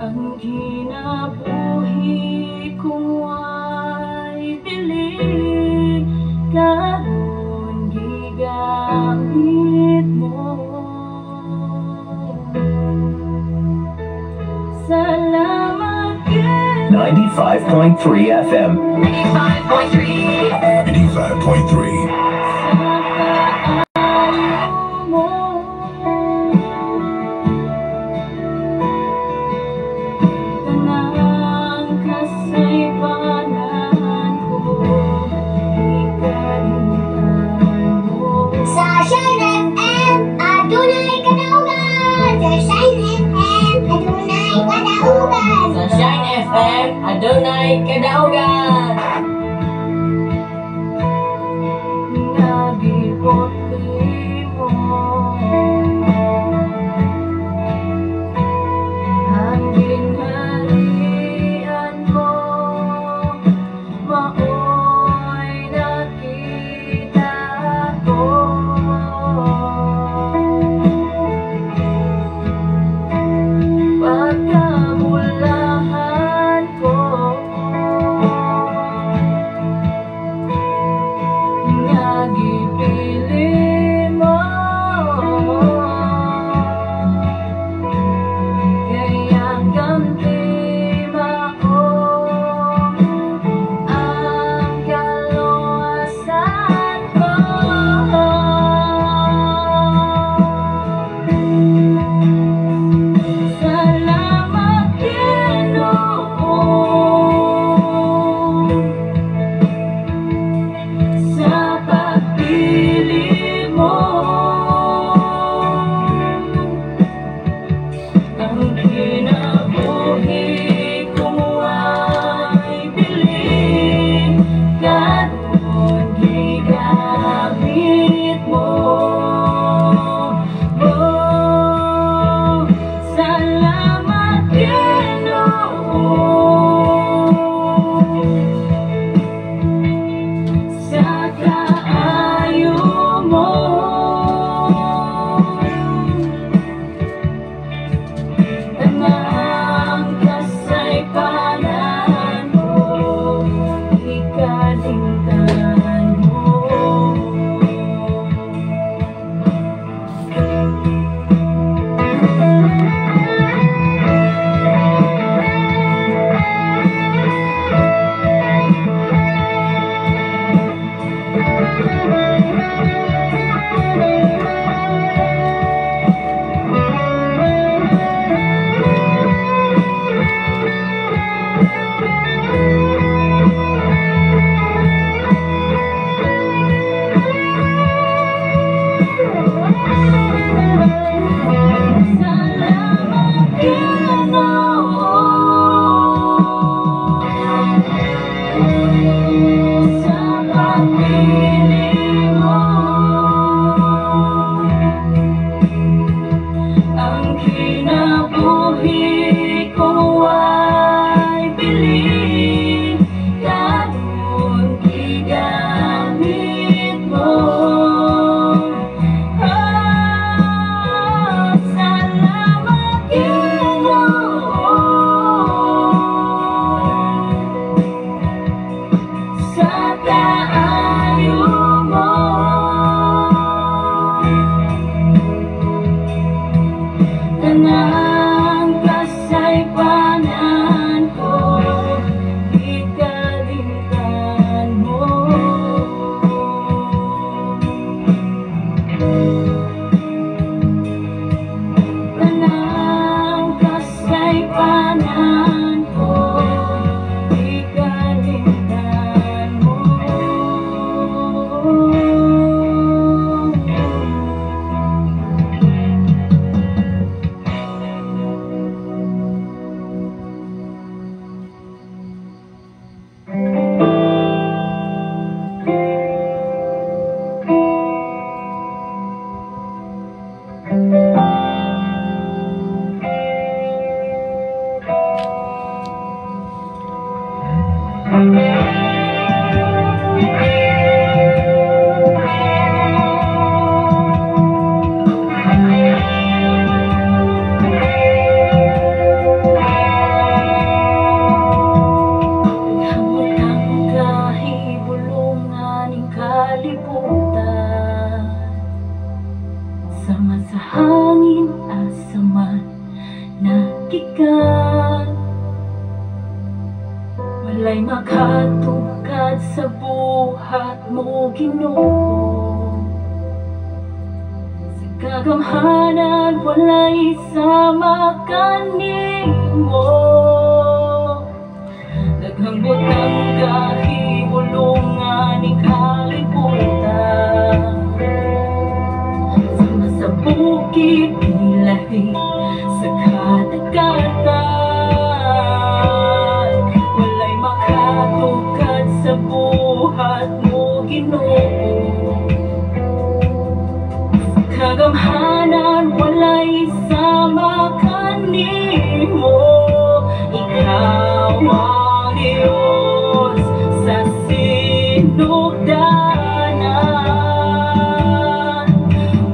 Ang kinabuhi kung ay bili, karon gigamit mo. Salamat kay 95.3 FM. 95.3. 95.3. Adunay kadaugan. mabigat, walay makatugkad sa buhat mo, Ginoo. Sa kagamhanan walay isama kanimo, daghang butang kahigulungan ning kalibutan. Sama sa bukid ilahi sa kadagatan, walay makatugkad sa buhat mo, Ginoo. Sa kagamhanan walay isama kanimo, ikaw ang Diyos sa sinugdanan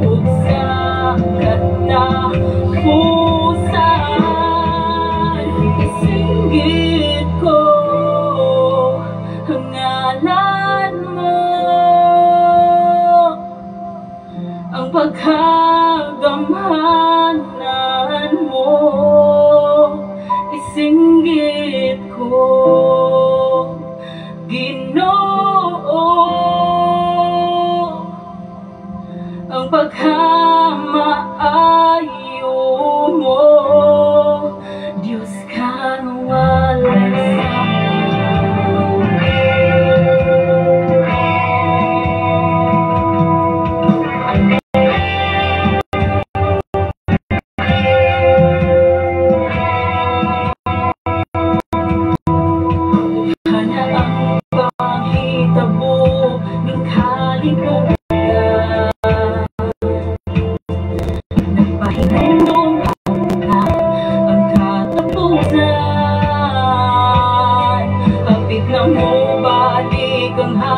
ug sa katapusan. Isinggit ko ang ngalan mo, ang pagkagamhanan mo. Isinggit ko, Ginoo, ang pagkamaayo mo. Diyos ka nga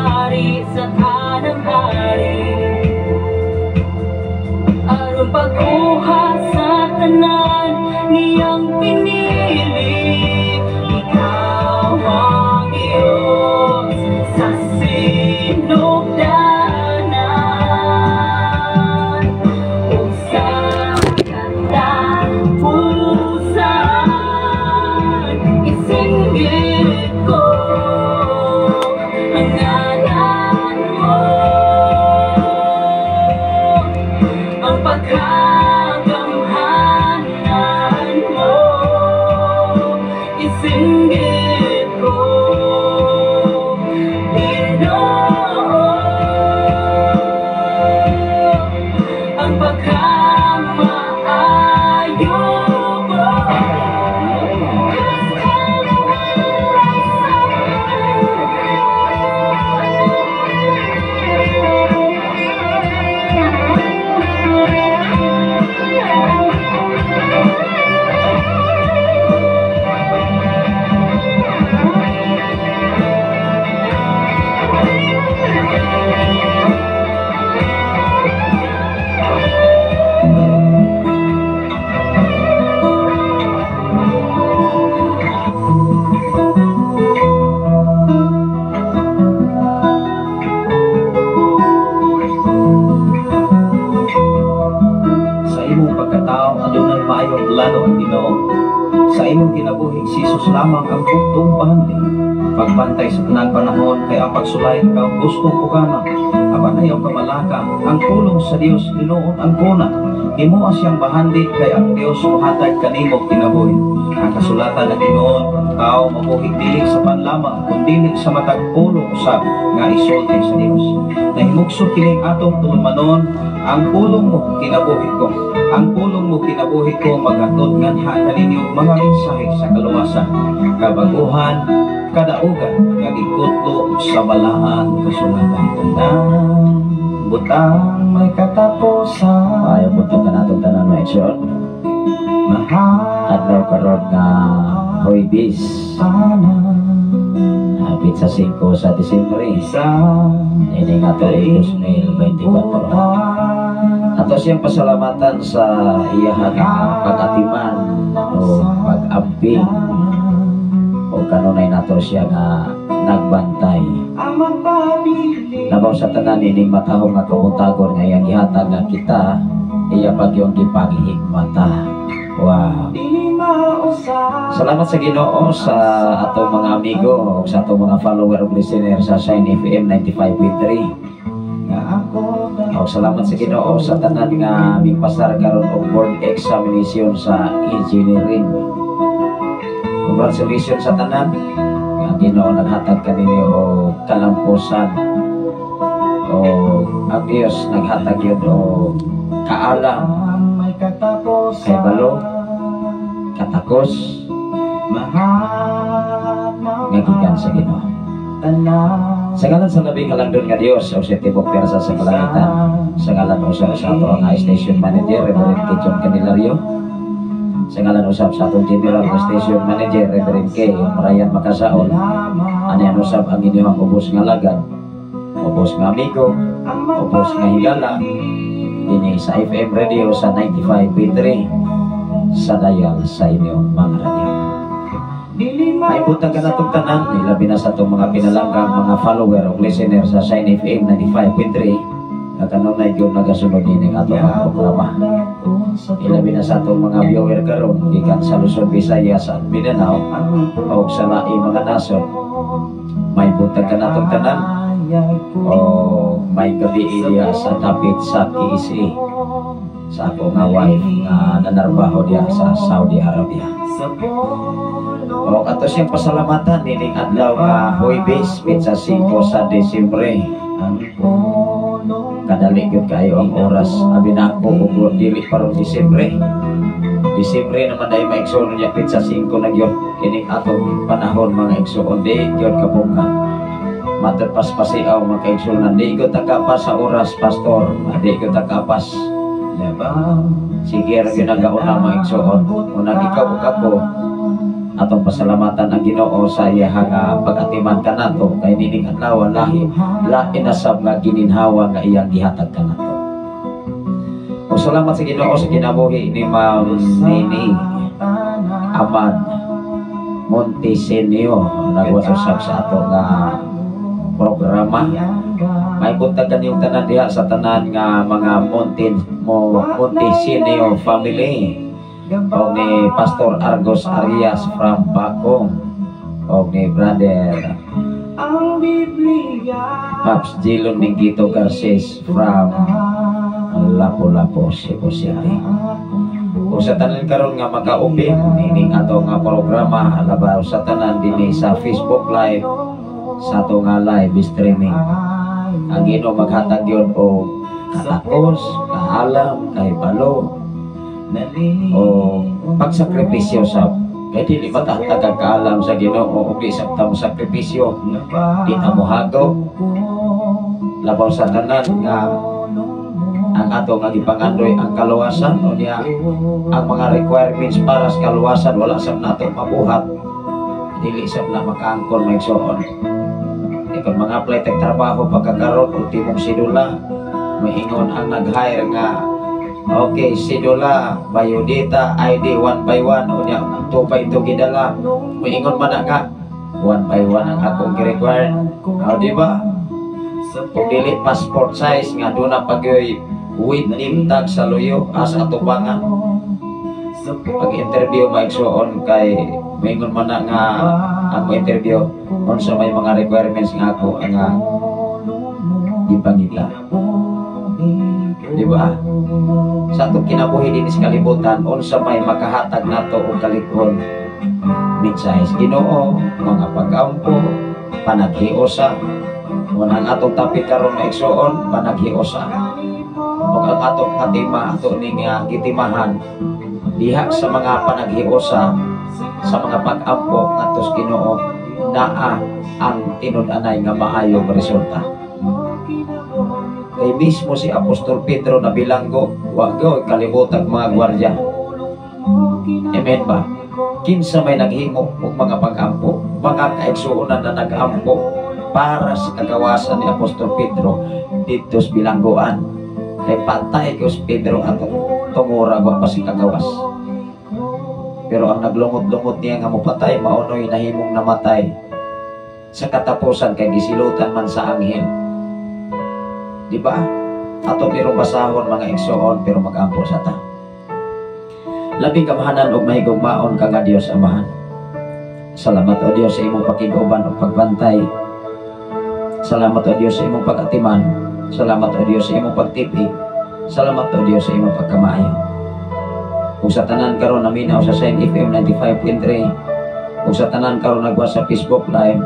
walay sa tanang hari, aron pagkuha sa tanan niyang pinili. Ikaw ang Diyos sa sinugdanan ug sa katapusan. Isinggit ko ang ngalan mo, ang pagkagamhanan mo. Isinggit ko, Ginoo, ang pagkamaayo mo. Lalo ang Ginoo sa imong kinabuhi, si Jesus lamang ang buktong pahandi. Pagbantay sa tanang panahon kay ang pagsulay ka gustong pugana, apan ayaw kamalaka ang pulong sa Dios Ginoo ang kuna. Himo siyang bahandi kay ang Dios mohatag kanimo kinabuhi. Ang kasulatan na Ginoo, tao mabuhi dili sa panlamang kundi sa matag pulong usab nga isulti sa Dios. Nahimugso kining atong tulumanon, ang pulong mo kinabuhi ko. Ang pulong mo kinabuhi ko magatod nganha kaninyo mga mensahe sa kaluwasan, kabaguhan, kadaugan nga gikutlo sa balaan kasulatan. Tandang butang may katapusan. Ayaw punta ka natong tanan mo, Edson. Adlaw karon nga Huwebes, hapit sa 5 sa Disyembre, ini nga to 2024. Ato siyang pasalamatan sa iyahang pag-atiman o pag-amping o kanunay nato siya nga nagbantay. Nabaw sa tanan ining matahong nga kamutagon nga iyang gihatag nga kita, iya pagyong gipaghigmata. Wow. Salamat sa Ginoo sa atong mga amigo o sa atong mga follower o listener sa Shine FM 95.3. O salamat sa Ginoo sa tanan nga migpasar karon og board examination sa engineering. Congratulations sa tanan nga Ginoo naghatag kaninyo og kalampusan o ang Dios naghatag yun o kaalam kay balo katakos nga gikan sa Ginoo. Sa ngalan sa labing halangdon nga Dios o sa tibok persa sa kalangitan, sa ngalan usab sa ato ang station manager Reverend K. John Candelario, sa ngalan usab sa atong general station manager Reverend K. Ryan Makasaon, anian usab ang inyong ubos nga lagad, ubos nga amigo, ubos nga higala dinhi sa FM radio sa 95.3 sa dial sa inyong mga radyo. May butang ka na itong tanan, ilabi na sa itong mga pinalanggang mga follower o listener sa Shine FM 95.3 na kanunay yun nagasunod din ang atong mga programa. Ilabi na sa itong mga viewer karon gikan sa Luzon, Visayas at Mindanao o sa laing mga nason. May butang ka na itong tanan o may gabi iya sa dapit sa KC sa ako nga wife na nanarbaho diya sa Saudi Arabia. O ato siyang pasalamatan nining adlaw ka Huwebes sa 5 sa Desyembre. Kadali gyud kayo ang oras abi na ako ug dili parong Desyembre. Desyembre naman dai maigsoon niya sa 5 na gyud kining atong panahon mga igsoon di gyud kabunga. Matud paspasiaw makaigsunan di gyud takapas sa oras pastor, di gyud takapas. Sige ra ginagauna mga igsoon. Unang ikaw ug ako atong pasalamatan ang Ginoo sa iyang pag-atiman kanato kay nining adlaw lahi inasab nga gininhawa nga iyang gihatag kanato. O salamat sa Ginoo sa kinabuhi ni Ma'am Nini Amad Montesenio nagwasab sa ato nga programa. May buntag kaniyong tanan diha sa tanan nga mga Montesenio family o ni Pastor Argos Arias from Bacong o ni Brother Paps Jilon Mingito Garces from Lapu-Lapu, Cebu City. O sa tanan karon nga maka-open nining ato nga programa labaw sa tanan dinhi sa Facebook Live sa ato nga live streaming. Ang Ginoo maghatag yun o katakos, kaalam, kay balo o pagsakripisyo sa kaya dili matahatag ang kaalam sa Ginoo o di sa tamo sakripisyo di ta mo hagaw labaw sa tanan nga ang ato nga gipangandoy ang kaluwasan o niya ang mga requirements para sa kaluwasan wala sab nato mabuhat dili sab na makaangkon maigsoon. Kung mga apply tag trabaho pagkakaroon ultimong sidula maingon ang nag-hire nga okay, sidula, biodata, ID 1 by 1 o niya, 2 by 2 gidala maingon man nga 1 by 1 ang akong gi-require o diba? Kung dili passport size nga doon na pag-yoy with name tag sa loyo as atubangan pag-interview maigsoon kay maingon man nga ang interview kung sa may mga requirements nga ako ang ipangita diba? Sa itong kinabuhi din sa kalibutan unsa may makahatag nato og kalig-on mensahe sa Ginoo mga pag-ampo panaghiusa unang atong tapit karon maigsoon panaghiusa ug ang atong katima ato ning gitimahan diha sa mga panaghiusa sa mga pag-ampo ngadto sa Ginoo naa ang tinud-anay nga maayong resulta. Kay mismo si Apostol Pedro na bilanggo wag kalibutan mga gwardiya. Amen ba? Kinsa may naghimo og mga pag-ampo mga kaigsuonan na nag-ampo para sa kagawasan ni Apostol Pedro dito sa bilanggoan kay patay ko si Pedro ato tungura wa pa si kagawas. Pero ang naglungod-lungod niya nga mopatay maunoy nahimong namatay sa katapusan kay gisilutan man sa anghel. Di ba? Ato pero basahon mga igsoon pero mag-ampo sa ta. Labing kamahanan og mahigugmaon ka nga Dios Amahan. Salamat o Dios sa imong pakiguban o pagbantay. Salamat o Dios sa imong pag-atiman. Salamat o Dios sa imong pagtipi. Salamat o Dios sa imong pagkamaayo. Kung sa tanan karon naminaw sa Sign FM 95.3, kung sa tanan karon nagwa sa Facebook Live,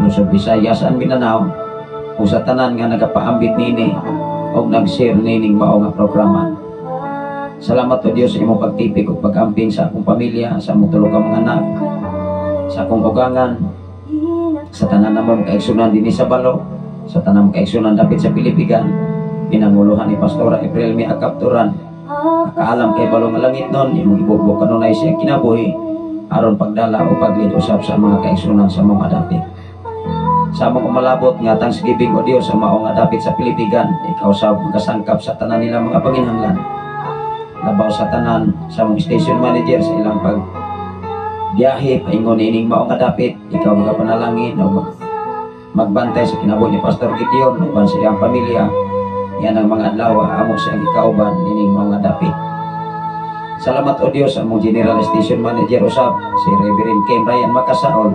Luzon, Visayas, and Mindanao, kung sa tanan nga nagapaambit nini o nag-share nining mao nga programa. Salamat o Dios sa imong pagtipik o pag-amping sa akong pamilya, sa among tulo ka mga anak, sa akong ugangan, sa tanan namang kaigsunan dinhi sa Balo, sa tanang kaigsunan dapit sa Pilipigan, pinanguluhan ni Pastora April Mi Akapturan. Nakaalam kay Balo nga langit nun, imong ibubok kanunay siya kinabuhi, aron pagdala o paglid usab sa mga kaigsunan sa mga dapit. Sa among umalabot nga thanksgiving o Dios sa mao nga dapit sa Pilipigan, ikaw sa kasangkap sa tanan nila mga panginahanglan. Labaw sa tanan sa among station manager sa ilang biyahe paingon ining mao nga dapit, ikaw mga panalangin o magbantay sa kinabuhi ni Pastor Gideon uban sa iyang pamilya. Yan ang mga adlaw amo sa gikauban ining mao nga dapit. Salamat o Dios sa among general station manager usab si Reverend Kim Ryan Makasaol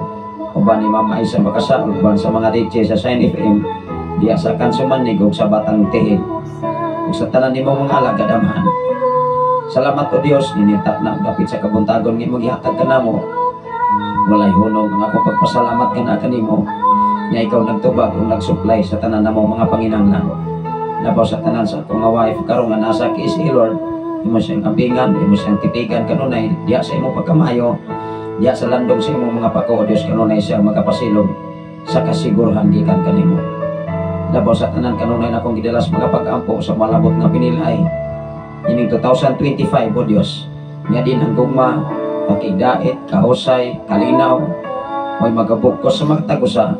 uban ni Mama Isa Makasaol uban sa mga DJ sa Sign FM diya sa Kansumanig ug sa Batang Tihid ug sa tanan nimong mga alagad Amahan. Salamat o Dios, ninitap na dapit sa kabuntagon ng imong gihatag kanamo. Walay hunong ang akong pagpasalamat ka na kanimo nga ikaw nagtubag o nagsupply sa tanan namong mga panginahanglan. Labaw sa tanan sa akong wife karon nga nasa KSA Lord, imo siyang ambingan, imo siyang titigan kanunay diya sa imong pagkamayo, diya sa landong sa imong mga pako o Dios kanunay siya magapasilog sa kasiguruhan gikan kanimo. Labaw sa tanan kanunay na akong gidalas mga pag-ampo sa malabot nga pinilay. Ining 2025 o Dios, nga din ang gugma, pakigdait, kahusay, kalinaw, mo'y magabukos sa magtagusa,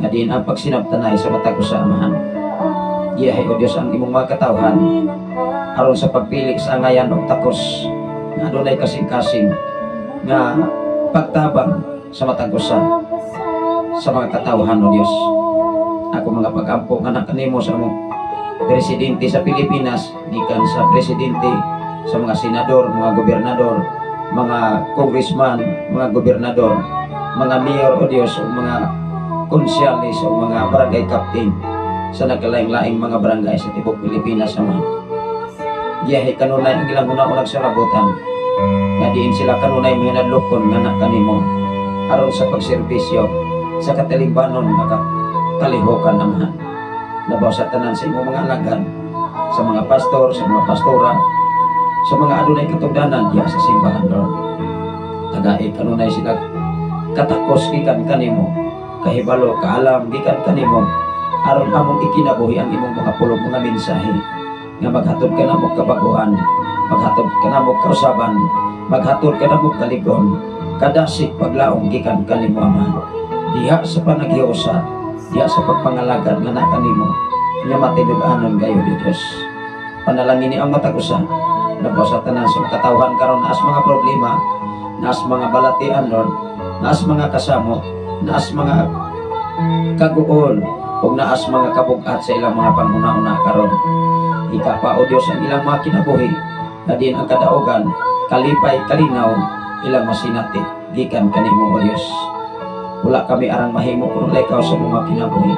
nga din ang pagsinabtanay sa matagusa Amahan. Giyahay o Dios ang imong mga katawhan, aron sa pagpili sa angayan o takos, nga adunay kasing-kasing, nga pagtabang sa matagusa, sa mga katawhan o Dios. Ako mga pag-ampo nga nakanimo sa mong presidente sa Pilipinas, gikan sa presidente, sa mga senador, mga gobernador, mga congressman, mga gobernador, mga mayor o Dios, o mga konsyalis o mga barangay captain sa nagkalaing-laing mga barangay sa tibok Pilipinas Amahan. Giyahay kanunay ang ilang una-unang sarabutan, nga diin sila kanunay mga nadlokon nga nakanimo aron sa pagserbisyo sa katalingbanon nga kalihokan Amahan. Labaw sa tanan sa imong mga alagad, sa mga pastor, sa mga pastora, sa mga adunay katugdanan diya sa simbahan Lord. Tagay kanunay sila katakos gikan kanimo, kahibalo kaalam gikan kanimo, aron among ikinabuhi ang imong mga pulong mga mensahe nga maghatod ka namo kabaguan, maghatod ka namo kausaban, maghatod ka namo kaligon, kadasik paglaong gikan kanimo Amahan. Diha sa panaghiusa, diya sa pagpangalagad nga nakanimo, nga matinud-anon gayo di Dios. Panalangin ni ang matagusa, labaw sa tanan sa katawhan karon naas mga problema, naas mga balatian Lord, naas mga kasamo, naas mga kaguol, ug naas mga kabugat sa ilang mga panghuna-una karon. Ikapa o Dios ang ilang mga kinabuhi, na din ang kadaugan, kalipay, kalinaw, ilang masinati, gikan kanimo o Dios. Wala kami arang mahimo kung ikaw sa mga kinabuhi.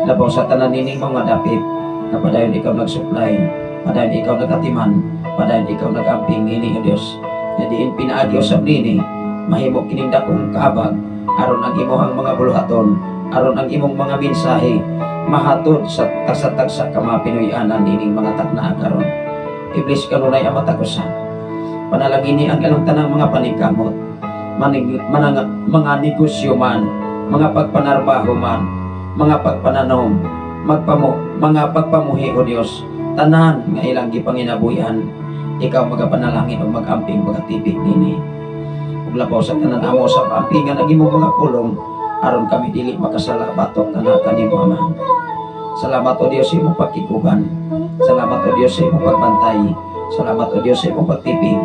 Labaw sa tanan nining mga dapit, na padayon ikaw nagsupply, padayon ikaw nagatiman, padayon ikaw nagamping nini o Dios. Na diin pinaagi usab nini, mahimo kining dakong kaabag, aron ang imong mga buluhaton, aron ang imong mga mensahe, mahatod sa tagsa-tagsa ka mga Pinoyanan nining mga takna karon. Iblis kanunay ang matagusa. Panalangin ni ang ilang tanang mga paningkamot, mga negosyo man, mga pagpanarbaho man, mga pagpananom, mga pagpamuhi o Dios, tanan nga ilang gipanginabuhian, ikaw magapanalangin o magamping magatipik nini. Ug labaw sa tanan amo sa paampingan ang imong mga pulong, aron kami dili makasala batok kana kanimo Amahan. Salamat o Dios sa imong pagkikuban, salamat o Dios sa imong pagbantay, salamat o Dios sa imong pagtipig.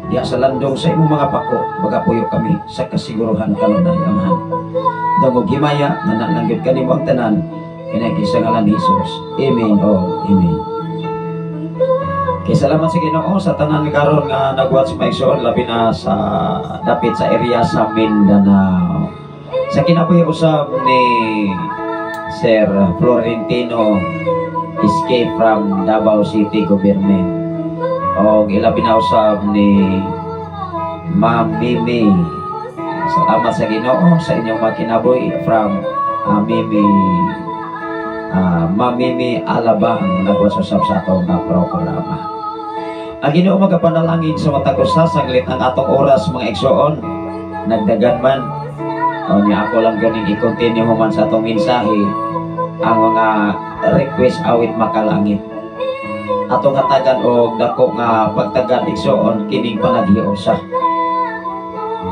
Diya sa landong sa imong mga pako, magapuyo kami sa kasiguruhan kanunay Amahan. Dangog himaya nga nalanggit kanimo ang tanan, kinay sa ngalan ni Jesus. Amen o Amen. Kay salamat sa Ginoo sa tanan karon nga nagwatch maigsoon labi na sa dapit sa area sa Mindanao. Sa kinabuhi usab ni Sir Florentino escape from Davao City Government. O ilabi na usab ni Ma'am Mimi. Salamat sa Ginoo sa inyong makinabuhi from Ma'am Mimi Alabang nagwasasab sa atong programa. Ang Ginoo magapanalangin sa matag usa saglit ang atong oras mga igsoon nagdagan man o niya ako lang ganing i-continue man sa atong mensahe ang mga request awit makalangit atong hatagan og dako nga pagtagad igsoon kining panaghiusa.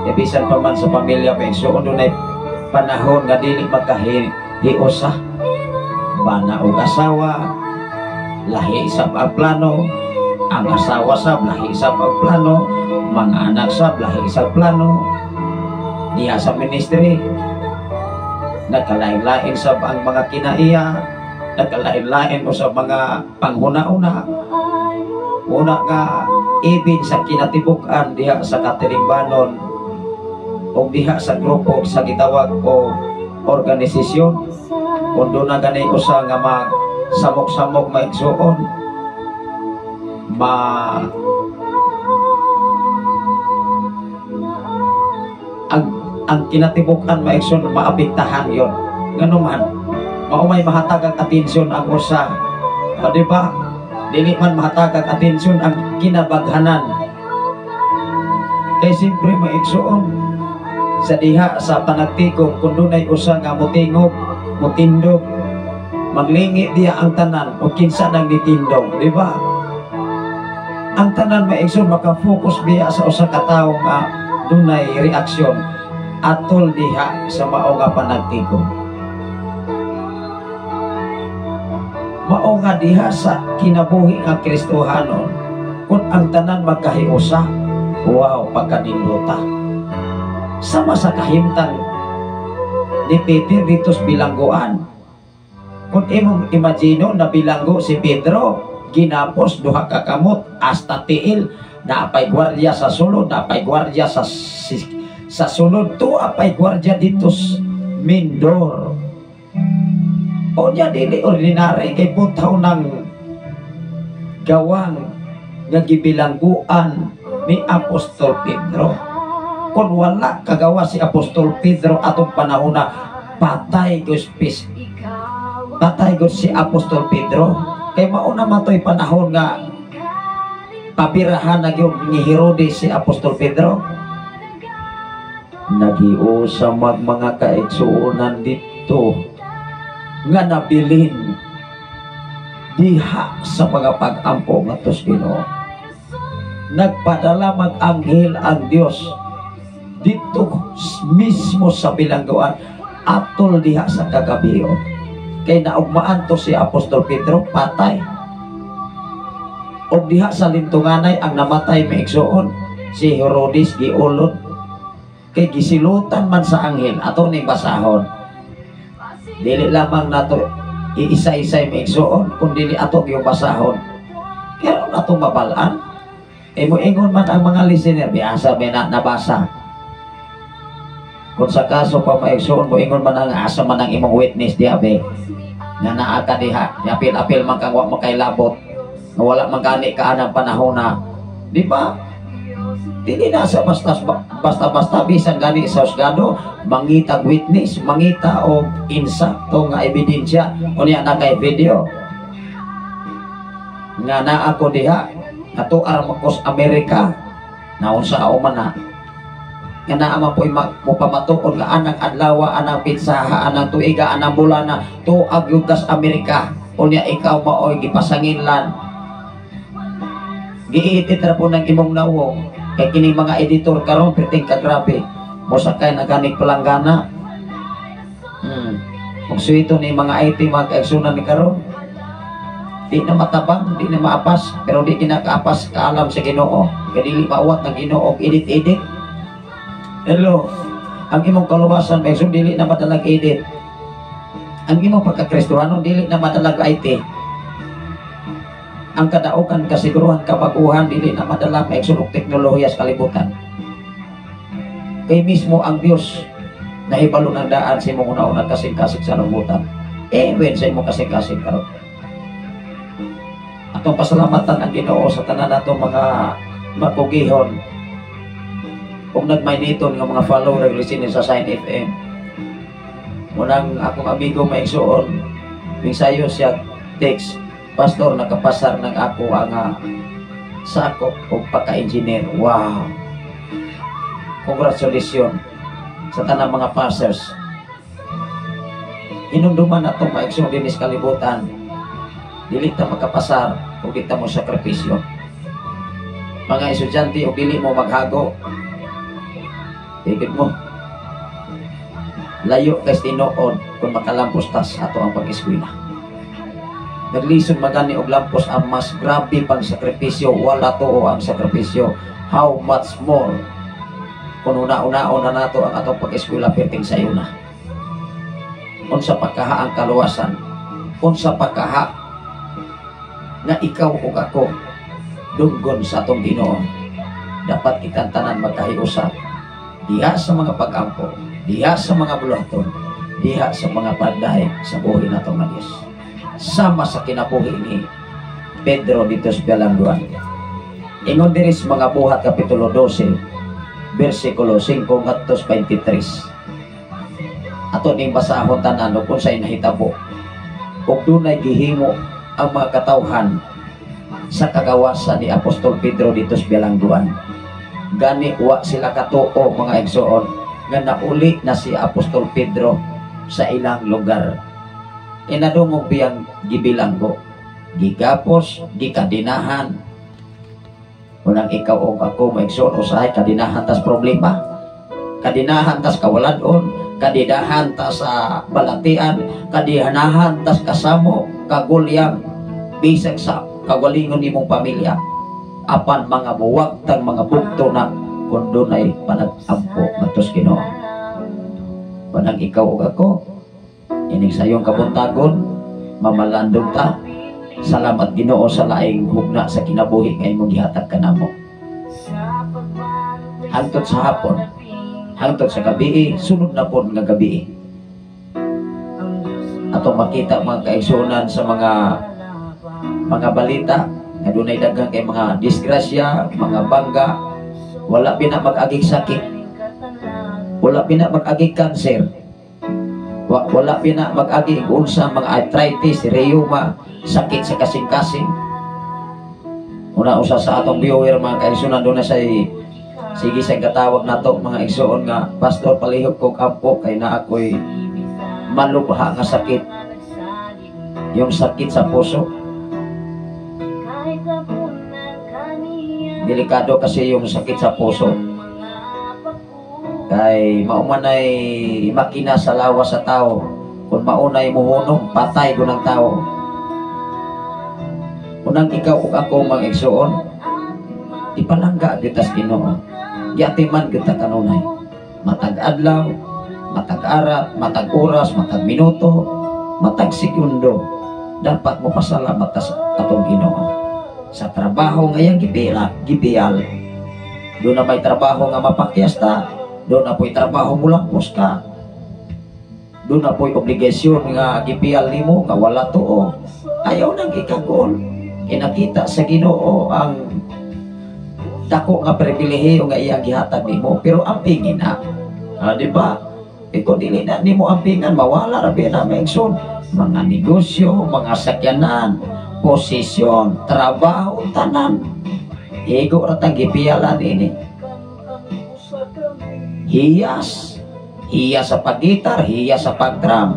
Ibisan pa man sa pamilya pa igsoon dunay panahon nga dili magkahiusa. Bana og asawa lahi sa plano, ang asawa sa lahi sa plano, mga anak sa lahi sa plano, diha sa ministry nagkalain-lain sa ang mga kinaiya, nagkalain-lain o sa mga panghuna-una. Una ka ibig sa kinatibuk-an diha sa katilingbanon o diha sa grupo sa gitawag o organisasyon kundo na ganay usa nga mag samok-samok maigsuon ang kinatibuk-an maigsuon maapektahan yon nganuman maumay mahatag ang atensyon ang usa di ba dili man mahatag ang atensyon ang kinabaghanan kay siyempre maigsuon sa diha sa panagtikog kung dunay usa nga mutingog mutindog maglingi diya ang tanan o kinsa nang nitindog di ba ang tanan maigsoon maka-focus biya sa usa ka tawo nga dunay reaksyon atol diha sa mao nga panagtikog mao nga diha sa kinabuhi nga Kristohanon kung ang tanan magkahiusa wow pagkanindota sama sa kahimtang ni Peter ditos bilangguan kung imong imagino na bilanggo si Pedro ginapos duha ka kamot hasta tiil napay gwardiya sa sulod napay gwardiya sa sulod to apay gwardiya ditos mindor o niya dili ordinary kay putaw ng gawang nga gibilangguan ni Apostol Pedro. Kung wala kagawa si Apostol Pedro atong panahon na patay gud si Apostol Pedro kay mauna matoy panahon nga papirahan na gyud ni Herodes si Apostol Pedro nagiusa mga kaigsuonan dito nga nabilin diha sa mga pag-ampo nga tos Ginoo nagpadala mag-anghel ang Dios dito mismo sa bilangguan atol diha sa kagabion kay naugmaan to si Apostol Pedro patay o diha sa lintunganay ang namatay maigsoon si Herodes giulod kay gisilutan man sa anghel ato ning basahon dili lamang nato iisa-isay maigsoon kung dili ato gyud basahon kaya nato mabalaan moingon man ang mga listener biasa may nabasa kung sa kaso pa maigsoon mo ingon man ang asa man ang imong witness diha be nga naa ka diha apil-apil man kang wa makailabot nga wala man gani ka anang panahon na di ba dili na sa basta bisan gani sa husgado mangita witness mangita og insakto nga ebidensya unya na kay video nga naa ako diha natuar makos Amerika naunsa man na nga naaman po'y mupamatuon nga anang adlawa, anang pitsaha, anang tuiga, anang bulana tuag yung kas Amerika unya ikaw maoy gipasanginlan giitit na po ng imong nawo kay kini mga editor karon perting kagrabe mosakay na ganing palanggana kung suito ni mga IT mga kaigsunan ni karon di na matabang, di na maapas pero di kinakaapas kaalam sa Ginoo kay dili maawat ng Ginoo og edit hello ang imong kaluwasan may dili na madalag edit ang imong pagkakristohano dili na madalag IT ang kadaukan kasiguruhan kabaguhan dili na madala maigsulog teknolohiya sa kalibutan. Kay mismo ang Dios nahibalo ng daan sa imong una-una kasing-kasing sa lubutan. Even sa imong kasing-kasing karon. Atong pasalamatan ang Ginoo sa tanan nato mga magugihon kung nagmayniton nga mga follower listening sa Sign FM. Munang akong amigo maigsuon minsayo siya text, Pastor, nakapasar ng ako ang sakop o pagka-engineer. Wow! Congratulations sa tanang mga pastors. Inunduman na itong maigsuon din sa kalibutan. Dili ta magkapasar o di ta mo sakripisyo. Mga estudyante o dili mo maghago, tigid mo layo kay tinuod kung makalampos tas ato ang pag-eskwela. Naglisod magani og lampos ang mas grabe pang sakripisyo, wala to ang sakripisyo. How much more kung una-una na nato ang atong pag-eskwela perting sayo na. Unsa pagkaha ang kaluwasan, unsa pagkaha nga ikaw o ako dunggon sa atong Ginoo. Dapat kitang tanan magkahiusap diha sa mga pag-ampo, diha sa mga bulaton, diha sa mga panday sa buhay natong mga Diyos. Sama sa kinabuhi ni Pedro dito sa Bilangguan. Ingon diri sa mga buhat kapitulo 12 versikulo 5 ngadto 23. Ato ning basahon tanan kung say nahitabo ug dunay gihimo ang mga katawhan sa kagawasan ni Apostol Pedro dito sa Bilangguan. Gani wa sila katuo mga igsoon nga nauli na si Apostol Pedro sa ilang lugar. Inadungog biyang gibilanggo, gigapos, gikadinahan. Unang ikaw o ako maigsoon usahay kadinahan tas problema, kadinahan tas kawaladon, kadinahan tas balatian, kadinahan tas kasamo, kagulyang, bisag sa kagalingon nimong pamilya. Apan mga buwagtang mga bugto na kung doon ay panag-ampo matos Ginoo. Panang ikaw o ako, ining sayong kabuntagon, mamalandong ta. Salamat Ginoo sa laing hugna sa kinabuhi nga imong gihatag kanamo. Hangtod sa hapon, hangtod sa gabi, sunod na po nga gabi. Ato makita mga kaigsunan sa mga balita nga dunay daghang kay mga disgrasya, mga bangga, wala pina mag-agig sakit, wala pina mag-agig cancer, wala pina mag-agig unsa mga arthritis, rheuma, sakit sa kasing-kasing. Una usa sa atong viewer mga kaigsunan doon na say sige sa katawag nato mga igsoon nga, Pastor, palihog kong ampo kay na ako'y malubha nga sakit, yung sakit sa puso. Delikado kasi yung sakit sa puso. Kay maumanay makina sa lawas sa tao. Kung maunay muhunong, patay ko ng tao. Unang ikaw o ako mga igsoon, ipalangga kita sa Ginoo. Giatiman kita kanunay. Matag adlaw, matag arat, matag oras, matag minuto, matag segundo. Dapat mo pasalamat sa atong Ginoo. Sa trabaho ngayang gipiyal. Doon na may trabaho nga mapakyasta, doon na po'y trabaho mulampos ka. Doon na po'y obligasyon nga gipiyal nimo nga wala tuo. Ayaw nang ikagol. Kinakita sa Ginoo ang dako nga pribilehiyo nga iyang gihatag nimo, pero ampingin na. Di ba? Ikaw dili na nimo ampingan, mawala ra na maigsoon. Mga negosyo, mga sakyanan, posisyon, trabaho, tanan. Ego ratang gipiyalan ini. Hiyas. Hiyas sa paggitar, hiyas sa pagdrum,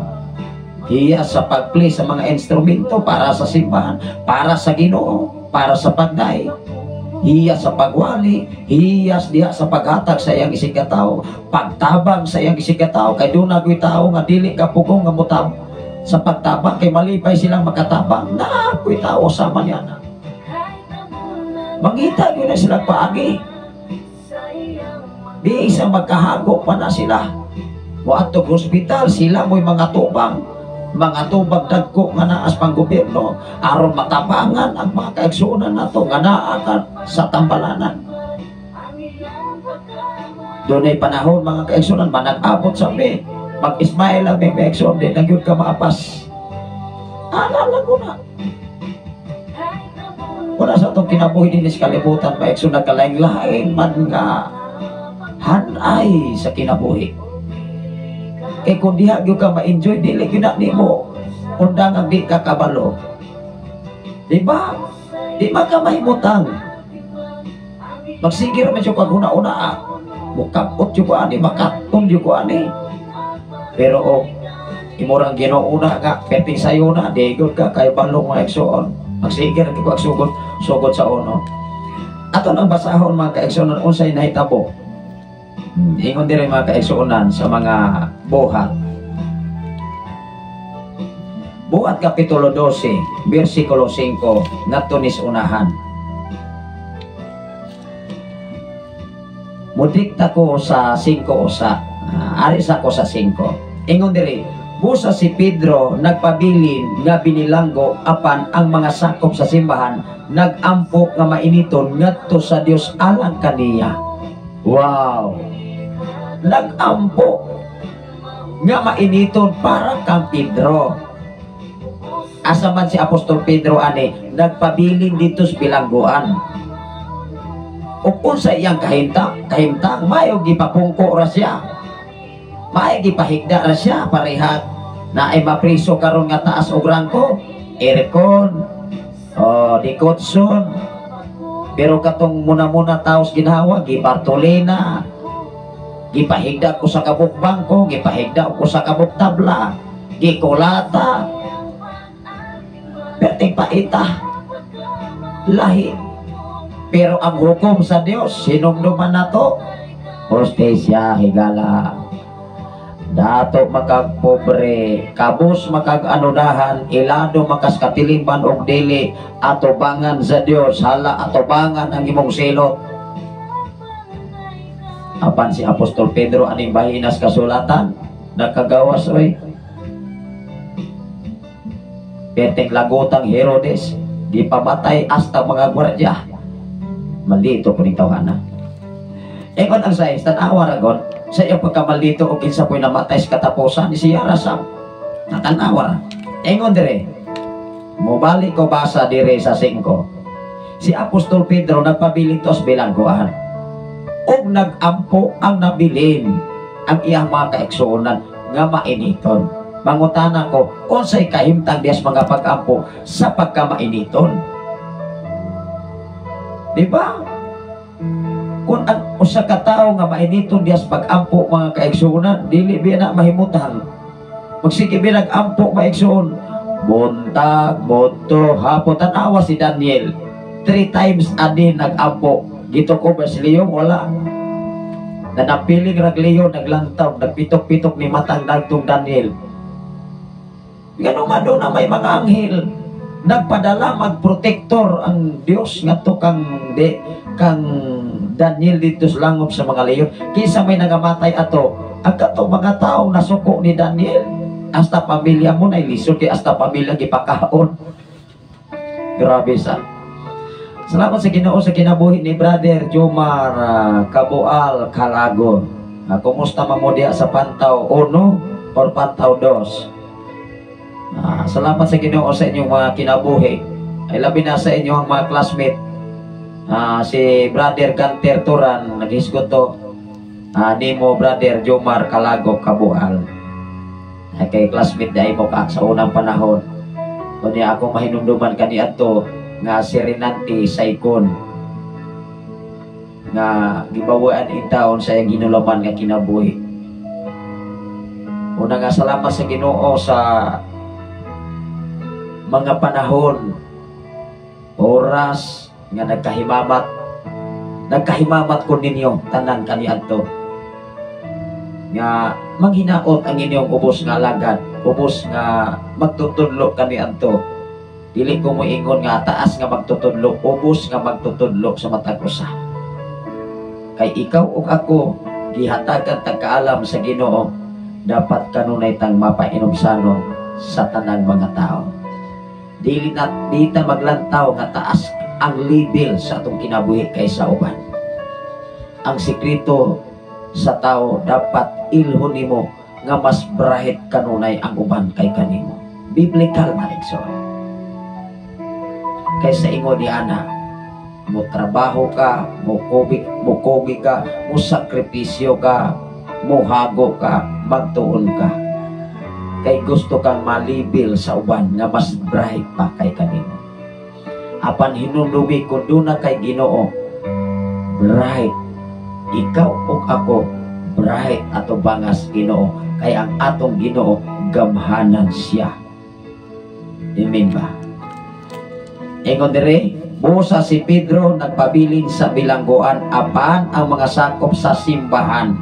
hiyas sa pagplay sa mga instrumento para sa simbahan, para sa Ginoo, para sa pagday. Hiyas sa pagwali, hiyas diha sa paghatag sa iyang isigataw, pagtabang sa iyang isigataw. Kay doon nagoy tao nga dili kapugong nga mutab sa pagtabang, kay malipay silang makatabang. Nakoy tao sama niya na. Mangita yun na silang paagi. Di isang magkahago pa na sila. Waatog hospital, sila mo'y mga tubang. mga tubag dagko nga naas pang gobyerno aron matabangan ang mga kaigsuonan nato nga naa sa tambalanan. Doon ay panahon mga kaigsuonan manag-abot sa mi mag-ismail ang may kaigsuon din nagyud ka maapas. Alala ko na wala sa itong kinabuhi din sa kalibutan maigsuon nagkalain-lain man nga hanay sa kinabuhi. Eh kung diha gyud ka ma-enjoy dili gyud na nimo undang ang di ka kabalo. Di ba? Di makamahimutang. Magsigir man siya kaguna-una mukapot yung ko ani, makaton yung ko ani. Pero imurang ginouna nga, peping sayo na, digod ka, kay balong mga eksoon. Magsigir ang sugod sa uno. Ato nang basahon mga kaeksonan, unsay nahitabo. Ingon din mga kaeksonan sa mga buhat. Buhat Kapitulo 12, versikulo 5, ngadto ni unahan. Mudikta ko sa 5 usa. Ari sa ko sa 5. Ingon diri, busa si Pedro nagpabilin nga binilanggo apan ang mga sakop sa simbahan nagampo nga mainiton ngadto sa Dios alang kaniya. Wow. Nagampo nga mainiton para kang Pedro. Asa man si Apostol Pedro ani nagpabilin dito sa bilangguan. O kung sa iyang kahimtang mayo gipapungko ra siya. Mayo gipahigda ra siya parehat na ay mapriso karon nga taas og rangko, Erikon, Dikotson. Pero katong muna-muna taos ginhawa gibartolina. Gipahigda ko sa kabuk bangko, gipahigda ko sa kabuk tabla, gikulata. Perting paita. Lahi. Pero ang hukom sa Dios, sinumduman na to. Hostesya, higala. Dato makagpobre, kabus makaganudahan, ilado makas katilimban og dili, atubangan sa Dios, hala atubangan ang imong silot. Apan si Apostol Pedro aning bahinas kasulatan, nakagawas oy. Peteng lagutang Herodes, di pamatay hasta mga gwardya. Maldito po ning tawhana. Egon ang sayes, tanawa ragon, sa iyong pagkamaldito o kinsa po'y namatay sa katapusan ni siya rasam. Natanawa. Egon dire, mubalik ko basa dire sa 5. Si Apostol Pedro nagpabiling tos bilangguan. O nagampo ang nabilin ang iyang mga kaigsuonan nga mainiton. Mangutana ko, unsay kahimtang diyas mga pag-ampo sa pagkamainiton. Diba? Kung ang usa ka tawo nga mainiton diyas pag-ampo mga kaigsuonan, dili biya na mahimutang. Magsige biya nag-ampo maigsuon. Buntag, boto, hapon, tanawa si Daniel. 3 times adin nag-ampo. Gito ko ba si Leon? Wala. Na napiling ragliyon, naglantaw, nagpitok-pitok ni matang nagtong Daniel. Ganun nga doon na may mga anghel. Nagpadala magprotektor ang Diyos nga to kang Daniel dito sa langop sa mga leyon. Kisa may nagamatay ato. Ang kato mga taong nasuko ni Daniel. Hasta pamilya mo na ilisod kay hasta pamilya gipakaon. Grabe sa. Salamat sa Ginoo sa kinabuhi ni Brother Jomar Kabual Calago. Kumusta mo diya sa Pantaw 1 or Pantaw 2? Salamat sa Ginoo sa inyong mga kinabuhi. Ay labi na sa inyong mga classmate. Si Brother Ganter Turan naghisgot to. Nimo Brother Jomar Calago Kabual. Ay kay classmate dahil mo ka sa unang panahon. Kunya akong mahinumduman kaniadto nga si Renante Saikon nga gibawaan in taon sa iyang ginulaman nga kinabuhi. Una nga salamat sa Ginoo sa mga panahon, oras nga nagkahimamat ko ninyo tanan kaniadto nga manghinaot ang inyong ubos nga alagad, ubos nga magtutudlo kaniadto. Dili ko moingon nga taas nga magtutudlo, ubos nga magtutudlo sa matag usa. Kay ikaw ug ako gihatagan tagkaalam sa Ginoo, dapat kanunay tang mapainumsanon sa tanang mga tao. Dili ta maglantaw nga taas ang level sa atong kinabuhi kaysa uban. Ang sikreto sa tao dapat ilhon nimo nga mas brahit kanunay ang uban kay kanimo. Biblical na igsoon. Kaysa ingon ni ana, mo trabaho ka, mo kobi ka, mo sakripisyo ka, mo hago ka, magtuon ka. Kay gusto kang malibil sa uban nga mas bright pa kay kanimo. Apan hinulumi ko doon na kay Ginoo, bright, ikaw ug ako, bright ato bangas Ginoo, kay ang atong Ginoo gamhanan siya. Amen ba? Ingon dire, busa si Pedro nagpabilin sa bilangguan apan ang mga sakop sa simbahan.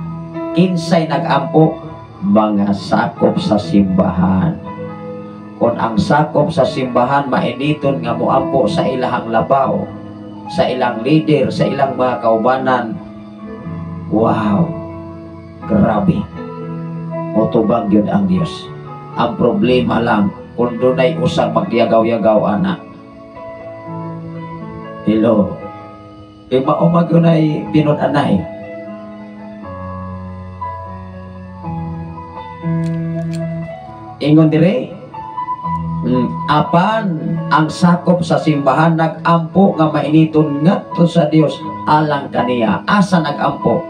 Kinsay nagampo? Mga sakop sa simbahan. Kung ang sakop sa simbahan mainiton nga moampo sa ilahang labaw, sa ilang leader, sa ilang mga kaubanan, wow, grabe. Motubang yun ang Diyos. Ang problema lang, kung doon ay usang magyagaw-yagaw, anak. Hello. Maumag yun ay pinunanay. Ingon dire, apan ang sakop sa simbahan nagampo nga mainiton ngadto sa Dios alang kaniya. Asa nagampo?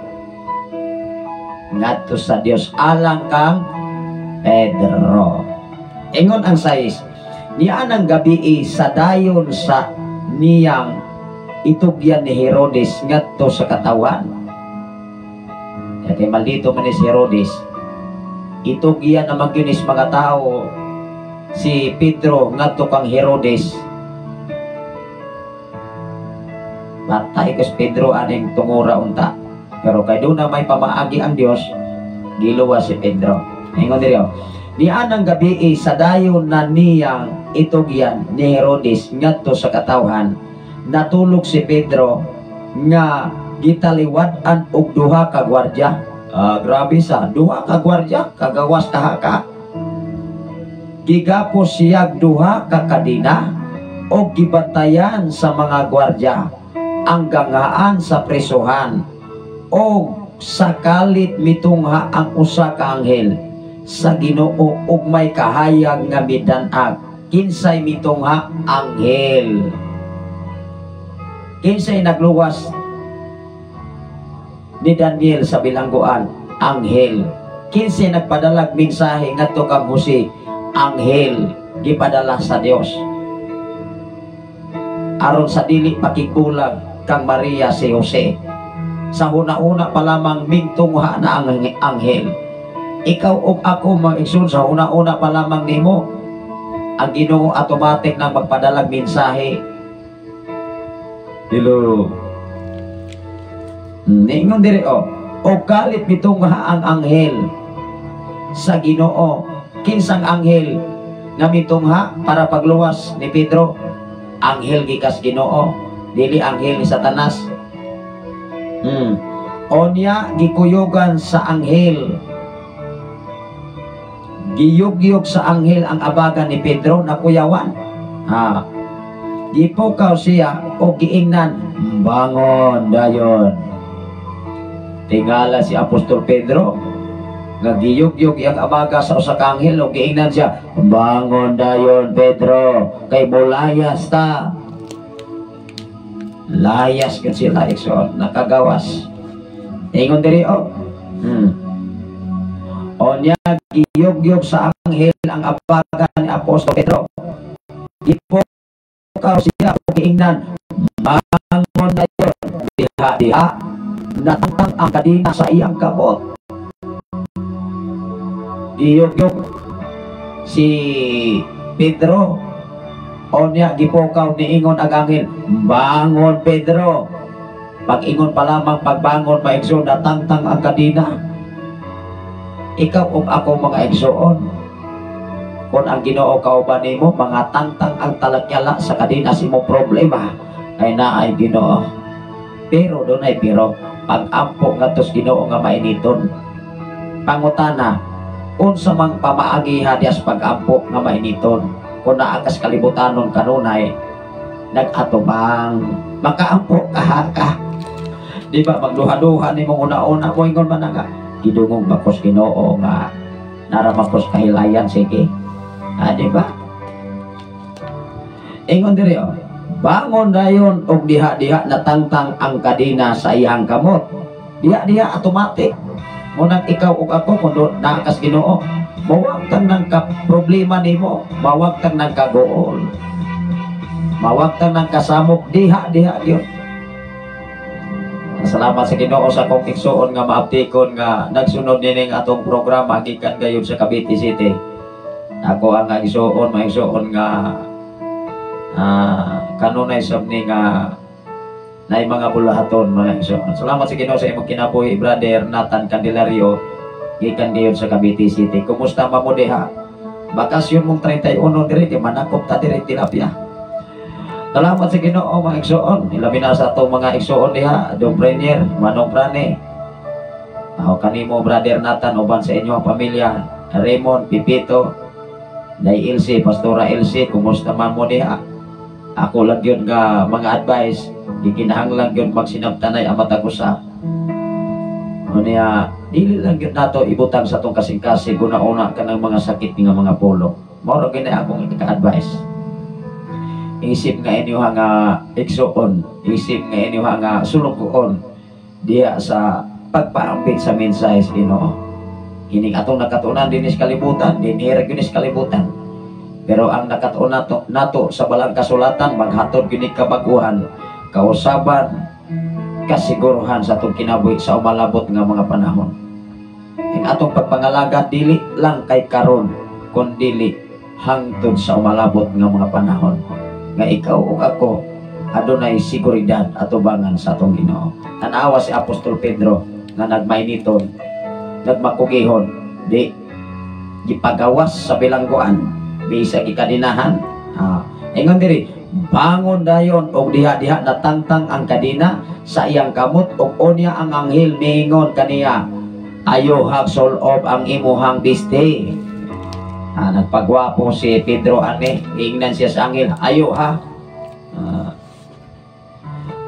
Ngadto sa Dios alang kang Pedro. Ingon ang 6, niya ang gabi sa dayon sa niyang itugyan ni Herodes ngadto sa katawan. Kaya maldito man ni si Herodes, itugyan naman yun is mga tao si Pedro ngadto kang Herodes. Patay kas Pedro aning tungura unta, pero kay doon na may pamaagi ang Dios, giluwa si Pedro. Ingon diri, ni anang gabi sa dayon na niyang itugyan ni Herodes ngadto sa katawhan, natulog si Pedro nga gitaliwad-an og duha ka gwardiya. Grabe sa duha ka gwardiya kagawas taha ka. Gigapos siyag duha ka kadina o gibantayan sa mga gwardiya ang gangaan sa presohan o sakalit mitungha ang usa ka anghel sa Ginoo ug may kahayag nga midan-ag. Kinsay mitungha? Anghel. Kinsay nagluwas ni Daniel sa bilangguan? Anghel. Kinsay nagpadalag mensahe ngadto kang Jose? Anghel. Gipadala sa Dios aron sa dili pakikulag kang Maria si Jose. Sa una-una pa lamang mintungha na ang anghel. Ikaw ug ako mag-igsoon sa una-una pa lamang nimo, ang Ginoo automatic na magpadalag mensahe. Hello. Ningon diri o kalit mitungha ang anghel sa Ginoo. Kinsang anghel nga mitungha para pagluwas ni Pedro? Anghel gikas Ginoo, dili anghel ni Satanas. Onya gikuyogan sa anghel, giyug-yug sa anghel ang abagan ni Pedro na kuyawan. Gipukaw siya o giingnan, bangon dayon. Tingala si Apostol Pedro nga giyug-yug ang abaga sa usa ka anghel o giingnan siya, bangon dayon Pedro, kay molayas ta. Layas ka sila ikson, nakagawas. Ingon diri o onya giyug-yug sa anghel ang abaga ni Apostol Pedro. Gipukaw siya o giingnan, bangon dayon. Diha natangtang ang kadina sa iyang kabot. Giyug-yug si Pedro, onya gipukaw ni ingon ang anghel, bangon Pedro. Pag-ingon pa lamang pagbangon maigsoon, natangtang ang kadina. Ikaw ug ako mga igsoon, kung ang Ginoo kauban nimo, mga tangtang ang talakyala sa kadina si mo problema ay naay Ginoo. Pero doon ay pero pag-ampo nga tos Ginoo nga mainiton. Pangutana, unsa mang pamaagiha dias pag-ampo nga mainiton kung naakas kalibutanon kanunay nag-atubang makaampo ka. Di ba magduha-duha ni mong una-una mo ingon man nga gidungog bakos Ginoo nga naramakos kahilayan sige. Di ba? Ingon diri bangon dayon og diha-diha natangtang ang kadina sa iyang kamot. Diha-diha automatic. Munang ikaw ug ako kundo naakas Ginoo, mawagtang ng problema nimo, mawagtang ng kagool. Mawagtang ng kasamok diha-diha gyud. Salamat sa Ginoo sa kong igsuon nga maaptikon nga nagsunod nining atong programa gikan gayud sa Cavite City. Ako ang igsuon maigsuon nga kanunay sabni nga nay mga bulahaton mga igsuon. Salamat sa Ginoo sa imong kinabuhi Brother Nathan Candelario gikan gayud sa Cavite City. Kumusta mo diha? Bakasyon mong 31 diri kay manakop ta diri tilapia. Salamat sa Ginoo mga igsuon. Ilabi na sa atong mga igsuon diha, Dong Premier, Manong Prane. Kanimo Brother Nathan uban sa inyong pamilya, Raymond, Pipito, Day Ilse, Pastora Ilse, kumusta man mo diha? Ako lang yun nga mga advice, gikinahanglan yun magsinabtanay ang matagusa. Niya, dili lang yun nato ibutang sa itong kasing-kasing kung nauna ka ng mga sakit nga mga polo. Moro gina akong ika-advice. Isip nga inyo nga igsuon, isip nga inyo nga sulukuon diya sa pagpaambit sa mensahe sa Ginoo. Hining atong nakatunan din is kalibutan, dinirag yun is kalibutan. Pero ang nakatunan nato sa balang kasulatan, maghatod yun kabaguhan, kausaban, kasiguruhan sa atong kinabuhi sa umalabot nga mga panahon. Ang atong pagpangalaga dili lang kay karon, kundi hangtod sa umalabot nga mga panahon. Nga ikaw o ako adunay seguridad atubangan sa atong Ginoo. Tanawa si Apostol Pedro nga nagmainiton, nagmakugihon, di gipagawas sa bilangguan, bisa gikadinahan. Ingon diri, bangon dayon og diha-diha natangtang ang kadina sa iyang kamot ug unya ang anghel miingon kaniya, ayo hagsol of ang imuhang biste. Nagpagwapo si Pedro ani, ingnan siya sa anghel, ayo ha.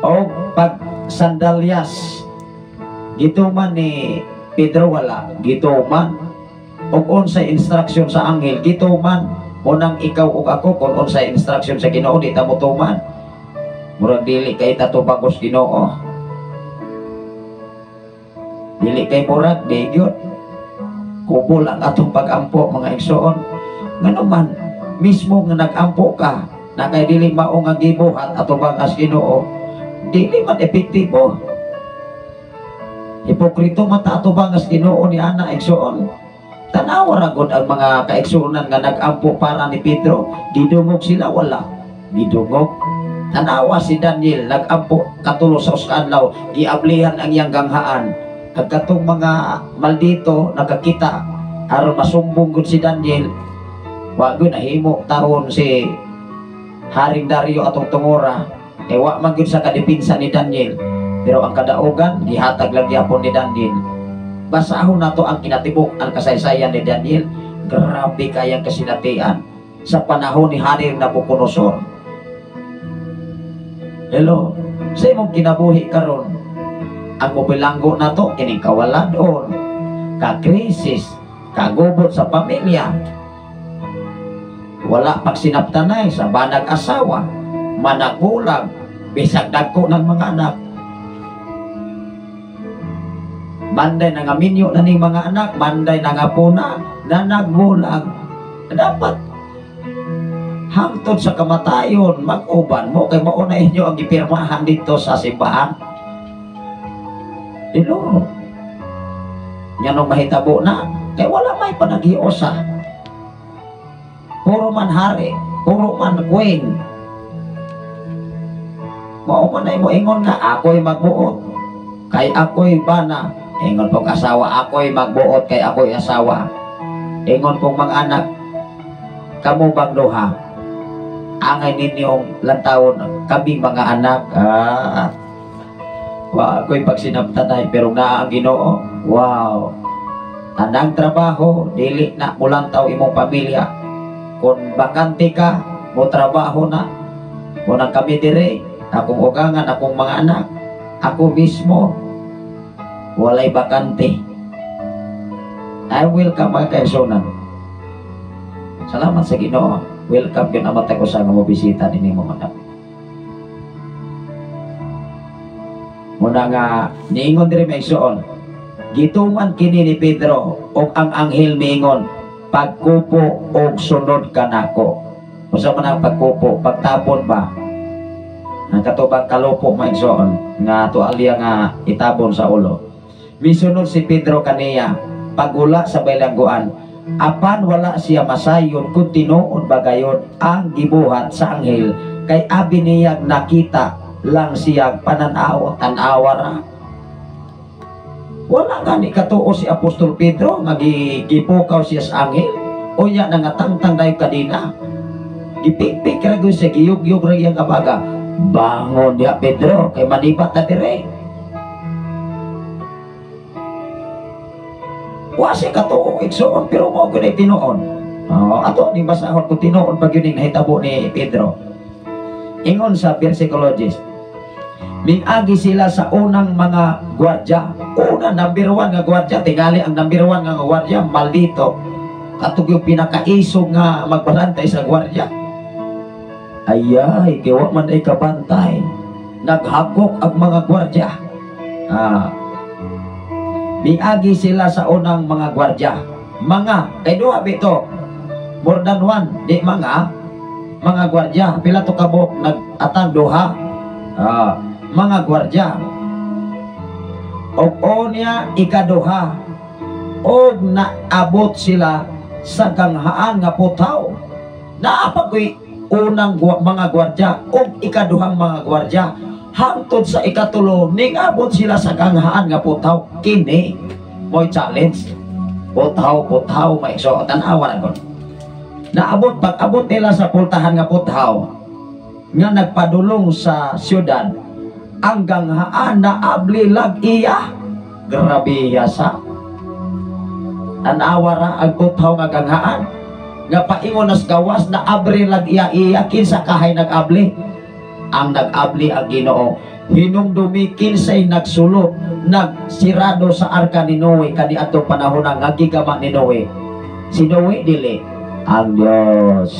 O pag sandalyas gituman ni Pedro wala, gituman og unsay instruction sa anghel, gituman. Unang ikaw ug ako kung unsay instruction sa Ginoo di ta motuman. Murag dili kay tatubagos Ginoo. Dili kay murag di gyud. Kubol ang atong pag-ampo mga igsoon. Ngano man mismo nga nag-ampo ka na kay dili mao nga gibuhat atubang as Ginoo, dili man epektibo. Hipokrito man ta atubang as Ginoo ni ana igsoon. Tanawa ra gud ang mga kaigsuonan nga nag-ampo para ni Pedro, didungog sila wala. Didungog. Tanawa si Daniel nag-ampo katulo sa uskadlaw, giablihan ang iyang ganghaan. Katong mga maldito nakakita aron masumbong gud si Daniel, wa gud nahimo taron si Haring Dario atong tungora kay wa man gud sa kadipinsa ni Daniel. Pero ang kadaugan gihatag lang gyapon ni Daniel. Basahon nato ang kinatibuk ang kasaysayan ni Daniel. Grabe kayang kasinatian sa panahon ni Haring Nabucodonosor. Hello, sa imong kinabuhi karon, ang mobilanggo na to, kining kawaladon, kakrisis, kagubot sa pamilya, wala pagsinaptanay sa banag asawa, managulang, bisag dagko ng mga anak. Manday na nga minyo na ning mga anak, manday na nga puna, na nagbulag. Dapat hangtod sa kamatayon, mag-uban mo, kay mauna inyo ang ipirmahan dito sa simbahan. Dilo nyanong mahitabo na kay wala may panagiosa, puro man hari, puro man queen. Mao man ay mo ingon nga ako'y magbuot kay ako'y bana, ingon pong asawa ako'y magbuot kay ako'y asawa. Ingon pong mga anak, kamo bang duha angay ninyong lantawon kami mga anak. Wa ako'y pagsinabtanay pero na ang Ginoo. Wow. Anang trabaho, dili na mulantaw imong pamilya. Kung bakante ka, mo trabaho na. Munang kami dire, akong ugangan, akong mga anak, ako mismo, walay bakante. I welcome mga kaigsunan. Salamat sa Ginoo. Welcome yun amat ko sa mga bisita din mga anak. Muna nga, niingon diri may suon. Gituman kini ni Pedro, o ang anghel miingon, pagkupo o sunod ka nako. Usa man ang pagkupo, pagtapon ba? Ang katubang kalupo may suon, nga tualya nga itabon sa ulo. Misunod si Pedro kaniya, pagula sa bilangguan, apan wala siya masayon kung tinuod ba gayon ang gibuhat sa anghel, kay abi niyag nakita lang siya pananaw tanawara. Wala nga ni katuo si Apostol Pedro nga gipukaw siya sa anghel, unya na nga tangtang dayo kadina. Gipikpik ra gyud sa giyug-yug ra yang abaga. Bangon ya Pedro, kay manibat na dire. Wasi katuo igsoon pero mo gyud tinuon. Ato ni basahon ko tinuon pag yun nahitabo ni Pedro. Ingon sa psychologist, mingagi sila sa unang mga gwardya. Una, number 1 nga gwardya. Tingali ang number 1 nga gwardya, maldito. Katug yung pinakaisog nga magbalantay sa gwardya. Ayay, kiwa man ay kabantay. Naghagok ang mga gwardya. Mingagi sila sa unang mga gwardya. Mga, kay duha bito. More than 1, di mga gwardya. Pila to kabok nag-atang duha. Mga gwardya. O niya ikaduha, og naabot sila sa ganghaan nga putaw. Naapagoy unang mga gwardya og ikaduhang mga gwardya, hangtod sa ikatulo ning abot sila sa ganghaan nga putaw. Kini mo'y challenge. Putaw may so tanawan kon. Naabot pag-abot nila sa pultahan nga putaw nga nagpadulong sa syudad, ang ganghaan na abli lag iya. Grabe yasa. Anawara ang putaw nga ganghaan nga paingon nas gawas na abri lag iya kinsa kahay nag-abli. Ang nag-abli ang Ginoo. Hinumdumi kinsay nagsulot, nagsirado sa arka ni Noe kaniadtong panahon nga gigama ni Noe. Si Noe dili ang Dios.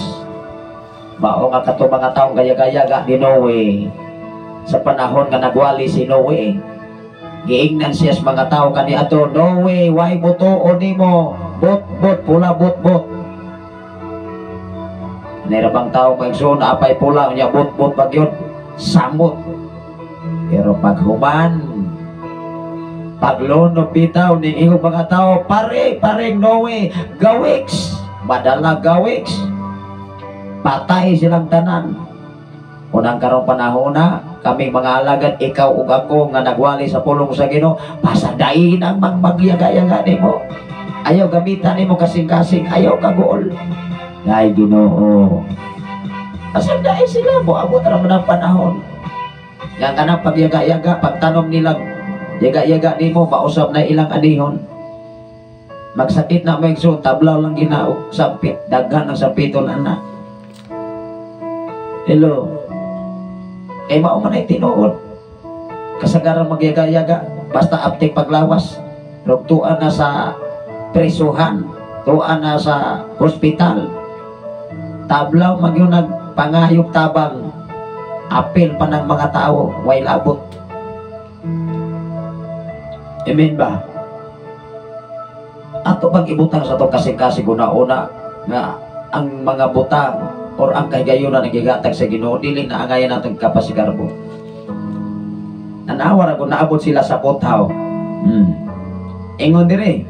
Mao nga kato mga taong gaya-gayaga ni Noe. Sa panahon nga nagwali si Noe, giingnan siya sa mga tao kaniadto, Noe, why mo tuon nimo? Bot pula bot. Nirabang tao magsun apay pula niya bot bagyon samot. Pero paghuman, paglono bitaw ning iyong mga tao, pareng Noe, gawiks, madala gawiks. Patay silang tanan. Unang karong panahon na kaming mga alagad, ikaw ug ako nga nagwali sa pulong sa Ginoo, pasadayin ang magyaga-yaga nimo. Ayaw gamitan nimo kasing-kasing, ayaw kagool. Ay Ginoo, pasadayin sila mo, abot ra man ang panahon. Yang kanang pagyaga-yaga, pagtanom nilang yaga-yaga nimo, mausap na ilang anihon. Magsakit na mo yung tablaw lang ginaog, sampit, daghan ang sampiton anak. Hello. Kay mao man ay tinuod. Kasagaran magyaga-yaga, basta aptek paglawas. Tuan na sa presuhan, tuan na sa hospital. Tablaw magyun nagpangayog tabang. Apil pa ng mga tao, way labot. Amen ba? Ato bang ibutang sa to kasing-kasing una-una nga ang mga butang or ang kahigayunan na gigatag sa Ginoo dili na angayan natong kapasigarbo. Nanawar ako naabot sila sa putaw. Ingon dire.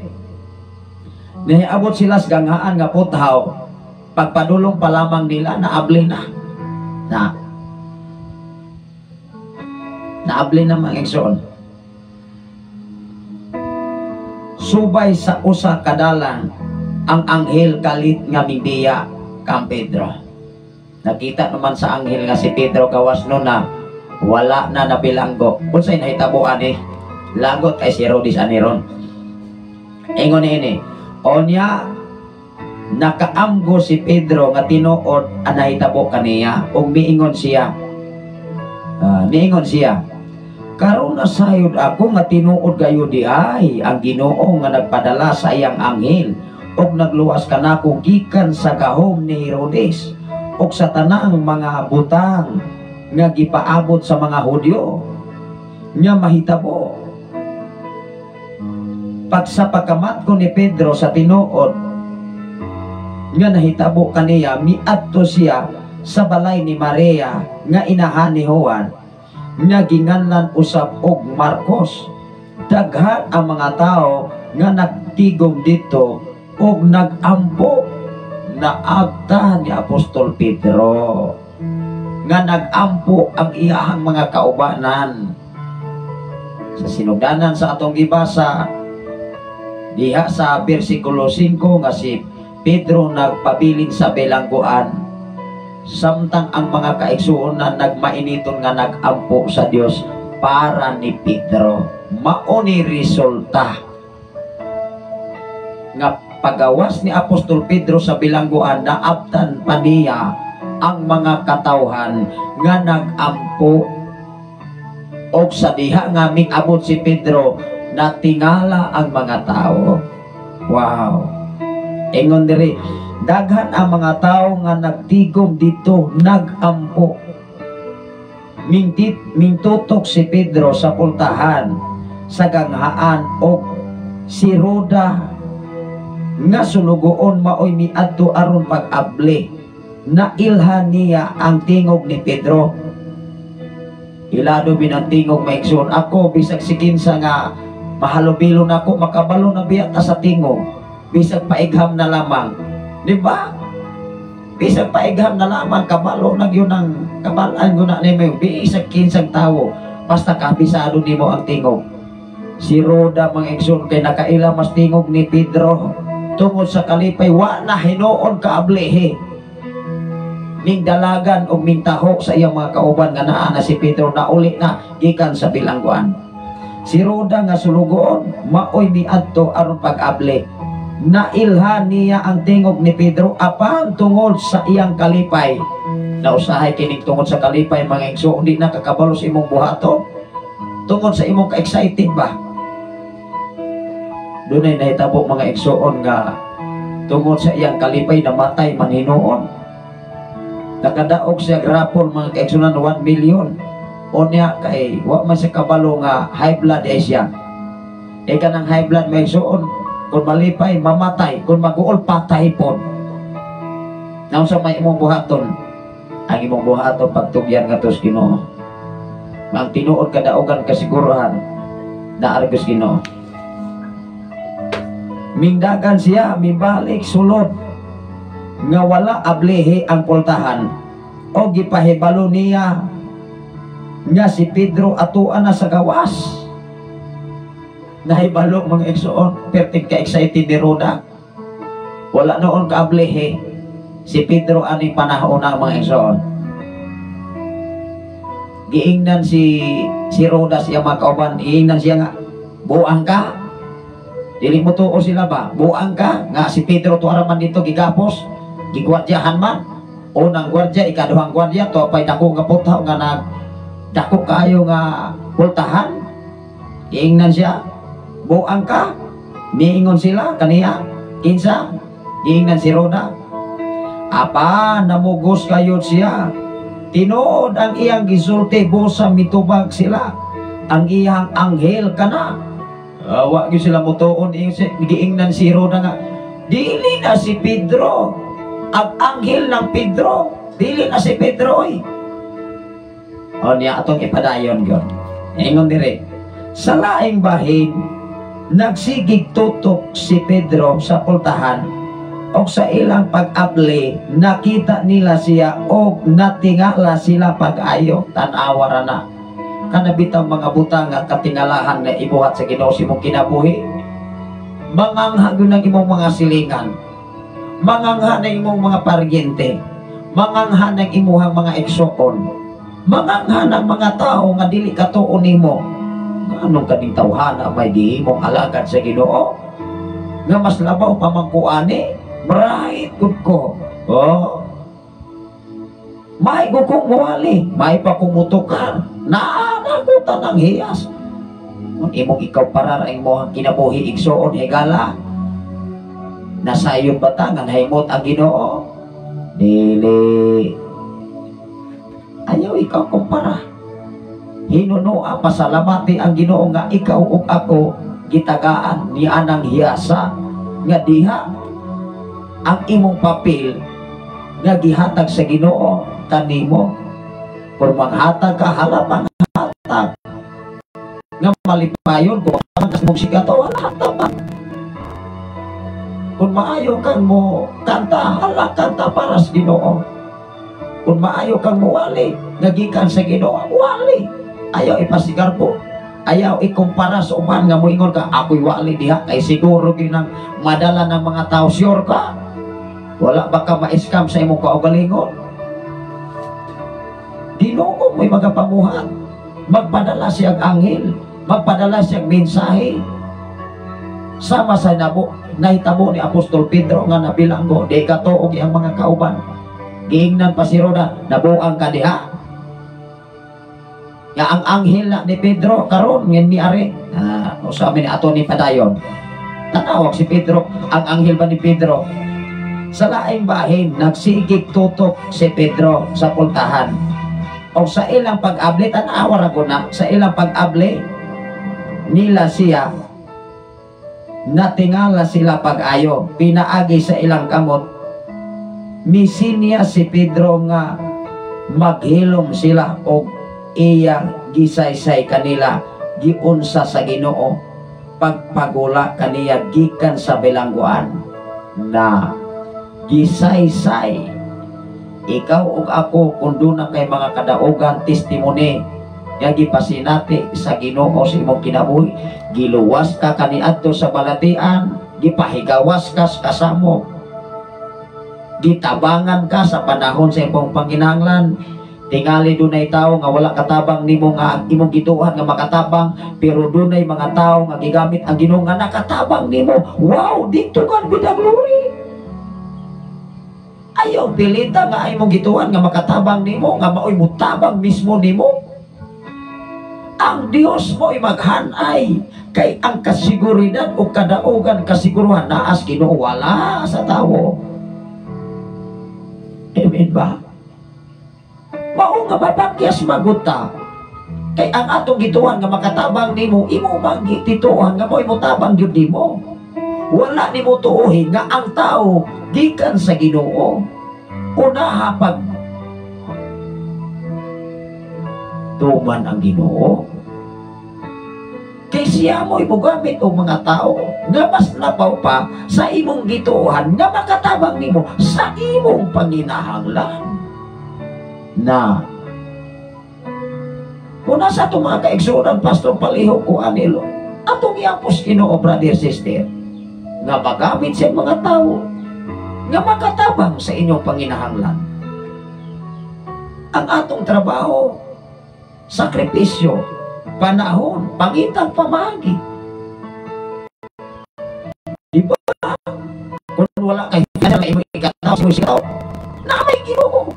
Naabot sila sa ganghaan nga putaw. Pagpadulong pa lamang nila naabli na. Naabli na mga igsoon. Subay sa usa kadalan ang anghel kalit nga mibiya kang Pedro. Nakita naman sa anghel nga si Pedro gawas no na wala na nabilanggo. Unsay nahitabuan lagot kay si Herodes aniron. Ingon ini, onya nakaamgo si Pedro nga tinuod anahitabo kaniya ug miingon siya. Miingon siya, karon nasayod ako nga tinuod gayo di ay ang Ginoo nga nagpadala sa iyang anghel ug nagluwas kanako gikan sa gahom ni Herodes ug sa tanang mga butang nga gipaabot sa mga Hudyo nya mahitabo. Pag sa pagkamat ko ni Pedro sa tinuod nga nahitabo kaniya, miadto siya sa balay ni Maria nga inahan ni Juan nga ginganlan usab og Marcos. Daghan ang mga tao nga nagtigom dito ug nagampo na agta ni Apostol Pedro nga nagampo ang iyahang mga kaubanan. Sa sinugdanan sa atong gibasa diha sa bersikulo 5 nga si Pedro nagpabilin sa bilangguan samtang ang mga kaigsuonan nagmainiton nga nagampo sa Dios para ni Pedro. Mao ni resulta nga pagawas ni Apostol Pedro sa bilangguan naabtan pa niya ang mga katawhan nga nagampo og sa diha nga ming-abot si Pedro natingala ang mga tao. Wow. Ingon diri, daghan ang mga tao nga nagtigom dito, nagampo. Mingtutok si Pedro sa pultahan sa ganghaan og si Roda nga sulugoon maoy miadto aron pag-abli. Nailhan niya ang tingog ni Pedro. Ilado binang tingog maigsoon ako bisag sikinsa nga mahalubilo na ako makabalo na biya ta sa tingog. Bisag paigham na lamang, di ba? Bisag paigham na lamang, kabalo na yun ang kabalaan ko na nimo. Bisag kinsang tawo, basta kabisado nimo ang tingog. Si Roda mga igsoon kay nakaila mas tingog ni Pedro tungod sa kalipay wa na hinuon kaablihi. Ning dalagan o ming taho sa iyang mga kauban nga naa na si Pedro na uli na gikan sa bilangguan. Si Roda nga sulugoon maoy miadto aron pag-abli. Nailhan niya ang tingog ni Pedro apang tungod sa iyang kalipay. Nausahay kining tungod sa kalipay mga igsoon di nakakabalo sa imong buhaton. Tungod sa imong ka-excited ba? Dunay nahitabo mga igsoon nga tungod sa iyang kalipay namatay man hinuon. Nakadaog siya grapol mga kaigsunan 1 million. Unya kay wa man siya kabalo nga high blood ay siya. E kanang high blood may igsoon kung malipay mamatay, kung mag-uol patay po. Naon sa may imong buhaton? Ang imong buhaton pagtugyan nga tos Ginoo. Mang tinuod kadaogan kasiguruhan na argos Ginoo. Mingdagan siya mibalik sulod nga wala ablihi ang pultahan o gipahibalo niya nga si Pedro atuan na sa gawas. Nahibalo mga igsoon, pertig ka-excited ni Roda. Wala noon kaablihi si Pedro aning panahon na mga igsoon. Giingnan si Roda siya mga kauban, iingnan siya nga, buang ka? Dili mo tuo sila ba? Buang ka? Nga si Pedro tuaraman dito gigapos, gigwardyahan man. Unang gwardya, ikaduhang gwardya, to apay dako nga putaw nga dako kayo nga pultahan. Iingnan siya, buang ka? Niingon sila kaniya, kinsa? Iingnan si Roda. Apa, namugos kayo siya. Tinuod ang iyang gisulti, busa mitubag sila. Ang iyang anghel kana. Wa gyud sila mutuon, giingnan si Roda nga, dili na si Pedro. Ang anghel ng Pedro, dili na si Pedro oy. O niya atong ipadayon gyud. Ingon dire, sa laing bahin nagsigig tutok si Pedro sa pultahan o sa ilang pag-apli nakita nila siya o natingala sila pag-ayo tanawara na kanabitang mga butang at katingalahan na ibuhat sa Ginoo si mong kinabuhi. Mangangha ng imong mga silingan, mangangha ng imong mga paryente, mangangha ng imuhang mga eksoon, mangangha ng mga tao nga dili katuon nimo. Anong kaning tawhana may di mong alagad sa Ginoo? nga mas labaw pa man ko ani, bright good ko. Oh. May ko kong muwali, may pa kong mutukar, naanagutan ng hiyas. Kung imong ikaw pararaing mo ang kinabuhi igsoon, higala, nasa iyong batangan, haymot ang Ginoo. Dili. Ayaw ikaw kumpara. Hinunoa, pasalamati ang Ginoo nga ikaw ug ako, gitagaan ni anang hiyasa, nga diha, ang imong papel, nga gihatag sa Ginoo, kanimo. Kung maghatag ka, halapang hatag. Nga malipayon, kung maghatag mong sigato, halatapan. Kung maayo kang mo kanta, hala kanta para sa Ginoo. Kung maayo kang muwali, nagikan sa Ginoo, wali. Ayaw ipasigar po. Ayaw ikumpara sa uman nga moingon ka, ako'y wali diha, kay siguro ginang madala ng mga tao, sure ka? Wala ba ka ma-scam sa imong kaugalingon? Ginoo mo'y magapamuhan. Magpadala siyang anghel, magpadala siyang mensahe. Sama sa nahitabo ni Apostol Pedro nga nabilanggo, di ka tuog ang mga kauban. Giingnan pa si Roda, nabuang ka diha. Nga ang anghel na ni Pedro karon ngin ni ari, usamin ni ato ni padayon. Tanawag si Pedro, ang anghel ba ni Pedro? Sa laing bahin, nagsigig tutok si Pedro sa pultahan. O sa ilang pag-abli, tanawar ako na, sa ilang pag-abli, nila siya, natingala sila pag-ayo, pinaagi sa ilang kamot, misinya si Pedro nga maghilom sila o iyang gisaysay kanila, giunsa sa Ginoo, pagpagula kaniya gikan sa bilangguan na gisaysay. Ikaw ug ako kung doon na kay mga kadaugan testimony nga gipasinati sa Ginoo sa imong kinabuhi, giluwas ka kaniadto sa balatian, gipahigawas ka sa kasamo, gitabangan ka sa panahon sa imong panginahanglan, tingali dunay tao nga wala katabang nimo nga imong gituhan nga makatabang, pero dunay mga tao nga gigamit ang Ginoo nga nakatabang nimo. Wow, dito kan bida glory. Ayaw pilita nga imong gituhan nga makatabang nimo, nga maoy mutabang mismo nimo. Ang Dios mo'y maghanay kay ang kasiguridad o kadaugan kasiguruhan naas Ginoo, wala sa tawo. Amen ba? Mao nga mapakyas maguta kay ang atong gituhan nga makatabang nimo, imo magitituhan nga mo'y mutabang gyud nimo. Wala nimo tuohin nga ang tao gikan sa Ginoo. Unaha pag tuman ang Ginoo, kay siya mo ibugamit o mga tao nga mas labaw pa sa imong gituhan nga makatabang nimo sa imong panginahanglan. Na una sa itong mga kaigsunan, Pastor Palihog ko anilo, atong iapos Ginoo, brother, sister, nga magamit siya mga tao nga makatabang sa inyong panginahanglan. Ang atong trabaho, sakripisyo, panahon, pangitang pamagi. Diba? Kung wala kayo na may ikataw, na may Ginoo,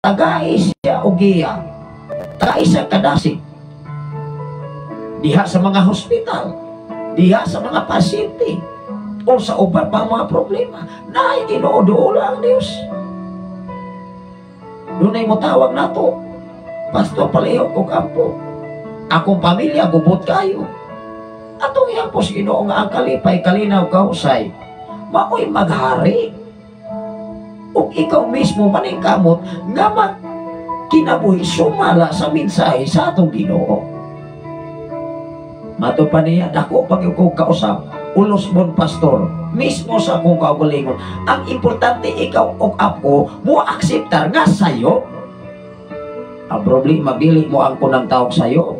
tagay siya o giya, tagay siya kadasig. Diha sa mga hospital, diha sa mga pasyente, o sa uban pa mga problema, na itinoodola ang Diyos. Doon ay mutawag na to, Pastor Palihog ko kampo, akong pamilya gubot kayo. Atong iapos Ginoo nga ang kalipay, kalinaw, kausay, maoy maghari. O ikaw mismo maningkamot nga kinabuhi sumala sa mensahe sa atong Ginoo. Mato pa niya, dako pag yung kausap, ulos mon pastor, mismo sa akong kaugalingon. Ang importante ikaw o ako mo akseptar nga sayo. Ang problema, bili mo ang kunang tawag sayo.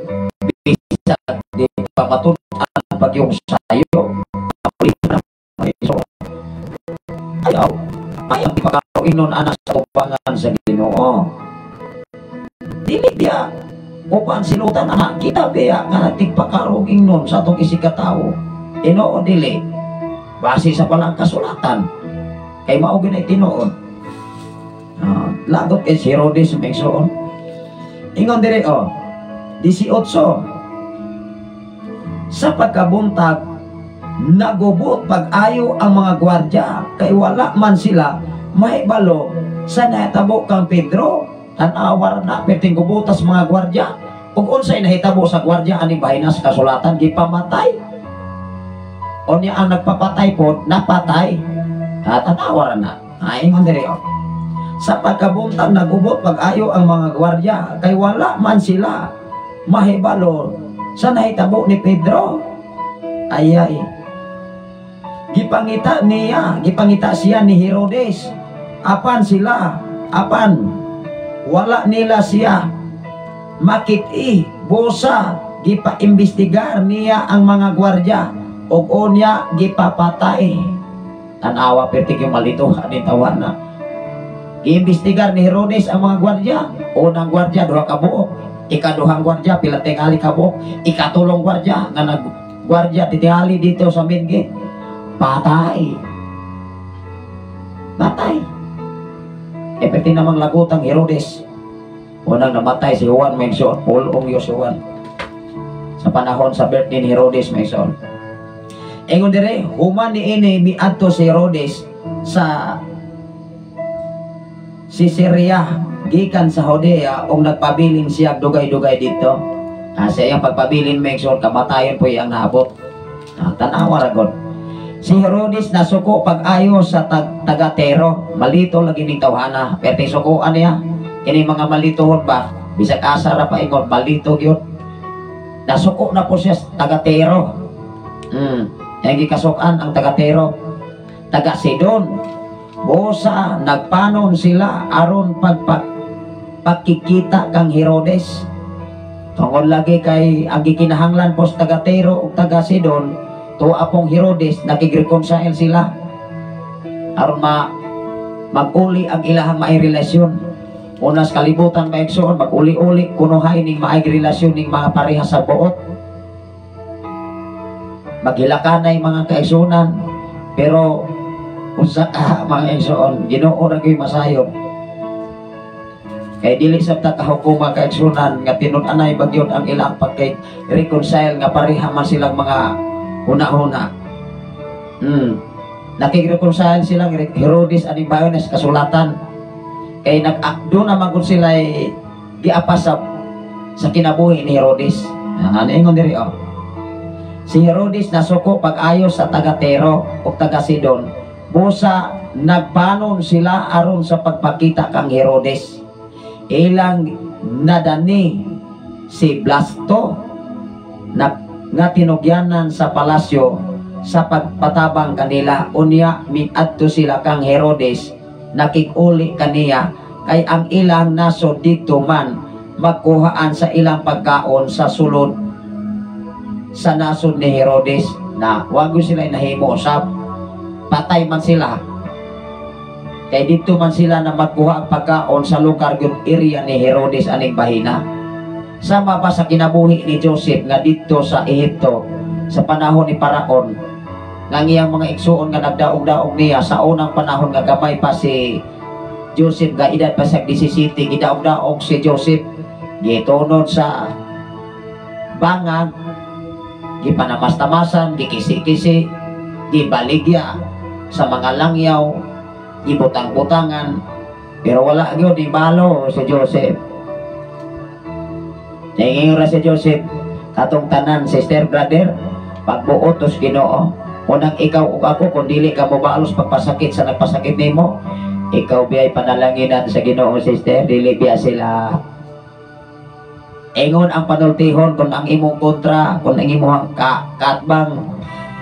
Bisa di pa matunan pag yung sayo. Ayaw. Ayaw di pagkaroinon anak sa upangan sa Ginoo. Dili biya upan silutan anak kita biya nga natigpakarong ingnon sa atong isikatawo. Ginoo dili. base sa palang kasulatan kay mao ginay tinuod. Lagot kay si Herodes megsuon. Ingon dire 18. Sa pagkabuntag nagubot pag-ayo ang mga gwardya kay wala man sila mahibalo sa nahitabo kang Pedro. Tan-awar na perting gubutas mga gwardya ug unsay nahitabo sa gwardya ani bahin sa kasulatan gipamatay. Unya ang nagpapatay po napatay. Tan-awar na. Ingon diri sa pagkabuntag nagubot pag-ayo ang mga gwardya kay wala man sila mahibalo sa nahitabo ni Pedro. Ayay. Gipangita siya ni Herodes. Apan wala nila siya makit-i busa gipaimbestigar niya ang mga gwardya ug unya gipapatay. Tanawa pertig yung malito ani tawana. Giimbestigar ni Herodes ang mga gwardya. Unang gwardya duha ka buok, ikaduhang gwardya pila tingali ka buok, ikatulong gwardya nga nag-gwardya tingali dito sa main gate. Patay. Perti namang lagutang Herodes. Unang namatay si Juan Megson, pulong yo si Juan. Sa panahon sa birthday ni Herodes Megson. Ingon dire, human ni ini miadto si Herodes sa Caesarea gikan sa Judea ug nagpabilin siya dugay-dugay dito. Sa iyang pagpabilin Megson kamatayon po iyang naabot. Tanawa ra gud. Si Herodes nasuko pag-ayo sa taga-Tero. Malito lagi ning tawhana. Perti sukuan niya. Kini mga malituhon ba? Bisag asa ra pa ingon malito gyud. Nasuko na po siya sa taga-Tero. Yang gikasukan ang taga-Tero. Taga-Sidon. Bosa nagpanon sila aron pagkikita kang Herodes. Tungod lagi kay ang gikinahanglan po sa taga-Tero ug taga-Sidon. Tuwa pong Herodes nakig-reconcile sila aron mag-uli ang ilahang maay relasyon. Una sa kalibutan maigsoon mag-uli-uli kunuhay ning maay relasyon ning mga pareha sa buot. Maghilakanay mga kaigsunan pero usa ka mga igsoon Ginoo ra gyud masayop. Kay dili sa takahukuma kaigsunan nga tinud-anay bagyon ang ilang pagkay-reconcile nga pareha man silang mga una-una. Nakig-reconcile silang Herodes aning bayon sa kasulatan. Kay nag-akdo naman kung sila giapas sa kinabuhi ni Herodes. Ingon diri si Herodes nasuko pag-ayo sa taga-Tero o taga-Sidon. Busa nagpanon sila aron sa pagpakita kang Herodes. Ilang nadani si Blasto nga tinugyanan sa palasyo sa pagpatabang kanila. Unya miadto sila kang Herodes nakig-uli kaniya kay ang ilang naso dito man magkuhaan sa ilang pagkaon sa sulod sa nasod ni Herodes na wag sila nahimo sa patay man sila kay dito man sila na magkuha ang pagkaon sa lugar gyud area ni Herodes aning bahina. Sama pa sa kinabuhi ni Joseph nga dito sa Ehipto sa panahon ni Paraon nga iyang mga igsuon nga nagdaog-daog niya sa unang panahon nga gamay pa si Joseph nga edad pa sa 17 gidaog-daog si Joseph gitunod sa bangag gipanamastamasan gikisi-kisi gibaligya sa mga langyaw gibutang-butangan pero wala gyud ibalo si Joseph. Nangingura si Joseph katong tanan sister brother pagbuot tos Ginoo unang ikaw ug ako kung dili ka mobalos pagpasakit sa nagpasakit nimo ikaw biyay panalanginan sa Ginoo sister dili biya sila. Ingon ang panultihon kung ang imong kontra kung ang imong katbang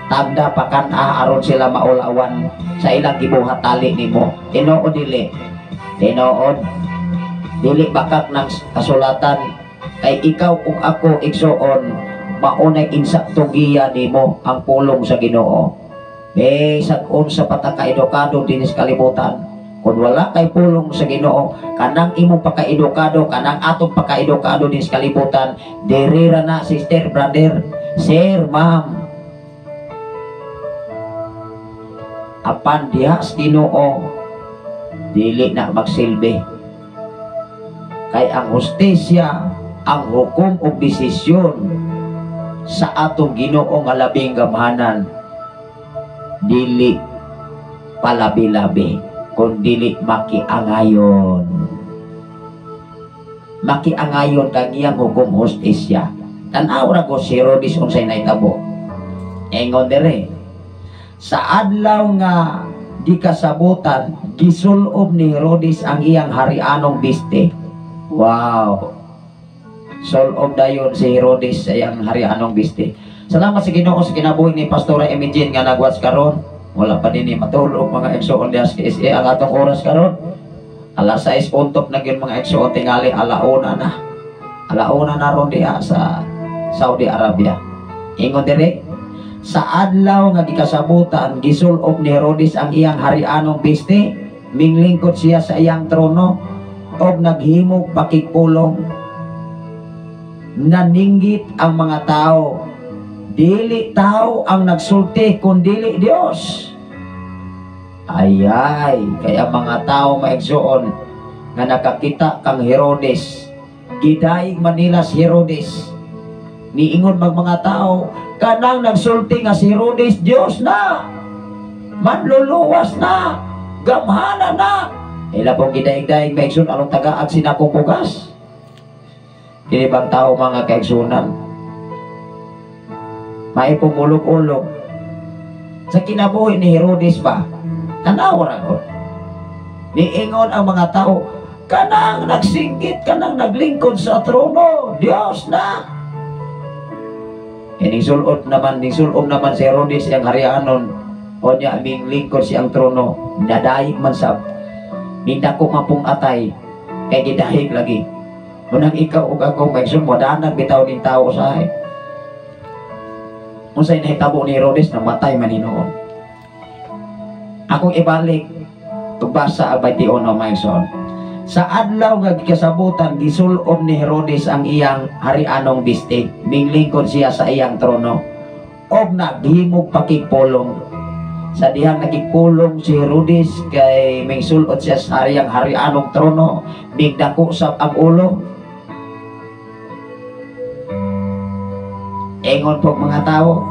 tagda pakan-a aron sila maulawan sa ilang gibuhat tali nimo. Tinuod dili bakak ng kasulatan kay ikaw ug ako igsuon maunay insaktong giya nimo ang pulong sa Ginoo. Sag-on sa pataka-edukado din sa kalibutan kung wala kay pulong sa Ginoo kanang imong paka-edukado kanang atong paka-edukado din sa kalibutan diri ra na sister brother sir ma'am apan diha sa Ginoo dili na magsilbi. Kay ang hustisya, ang hukom o desisyon sa atong Ginoo nga labing gamhanan dili palabi-labi kun dili makiangayon. Makiangayon kang iyang hukom hustisya. Tanaw ra ko si Herodes unsay nahitabo. Ingon dere, sa adlaw nga di kasabutan gisulob ni Herodes ang iyang harianong biste. Wow. Sulob dayon si Herodes sa iyang harianong biste. Salamat sa Ginoo sa kinabuhi ni Pastora Emigene nga nagwats karon. Wala pa din ni matulog mga igsoon diha sa KSA ang atong oras karon. Alas 6 puntok na gyud mga igsoon tingali alauna na. Alauna na ron diha sa Saudi Arabia. Ingon dire, sa adlaw nga gikasabutan gisulob ni Herodes ang iyang harianong biste, minglingkod siya sa iyang trono og naghimog pakigpulong. Naninggit ang mga tao, dili tao ang nagsulti kundi Dios. Ayay, kaya mga tao maigsoon nga nakakita kang Herodes, gidayeg Manila si Herodes. Niingon mga tao, kanang nagsulti nga si Herodes Dios na, manluluwas na, gamhana na. Ila pong gidayeg-dayeg maigsoon anong tagaag sinakong bugas. Kini bang tao mga kaigsunan, may pumulog-ulog sa kinabuhi ni Herodes pa. Tanaw ra ko. Niingon ang mga tao, kanang nagsinggit, kanang naglingkod sa trono, Dios na. Ningsulod naman si Herodes ang harianon, o niya aming lingkod siyang trono, nadayig man sa nindako mapong atay, kay gidahig lagi. Munang ikaw o ako maigsoon mo, danag bitaw ng tao sa akin. Unsay nahitabo ni Herodes na matay maninoon. Akong ibalik, tugbasa ang 21 maigsoon. Sa adlaw nga gikasabutan gisulob ni Herodes ang iyang harianong biste, minglingkod siya sa iyang trono, og naghimog pakigpulong. Sa dihang nagigpulong si Herodes kay mingsulod siya sa iyang harianong trono, bigdako sa ang ulo. Ingon po mga tao,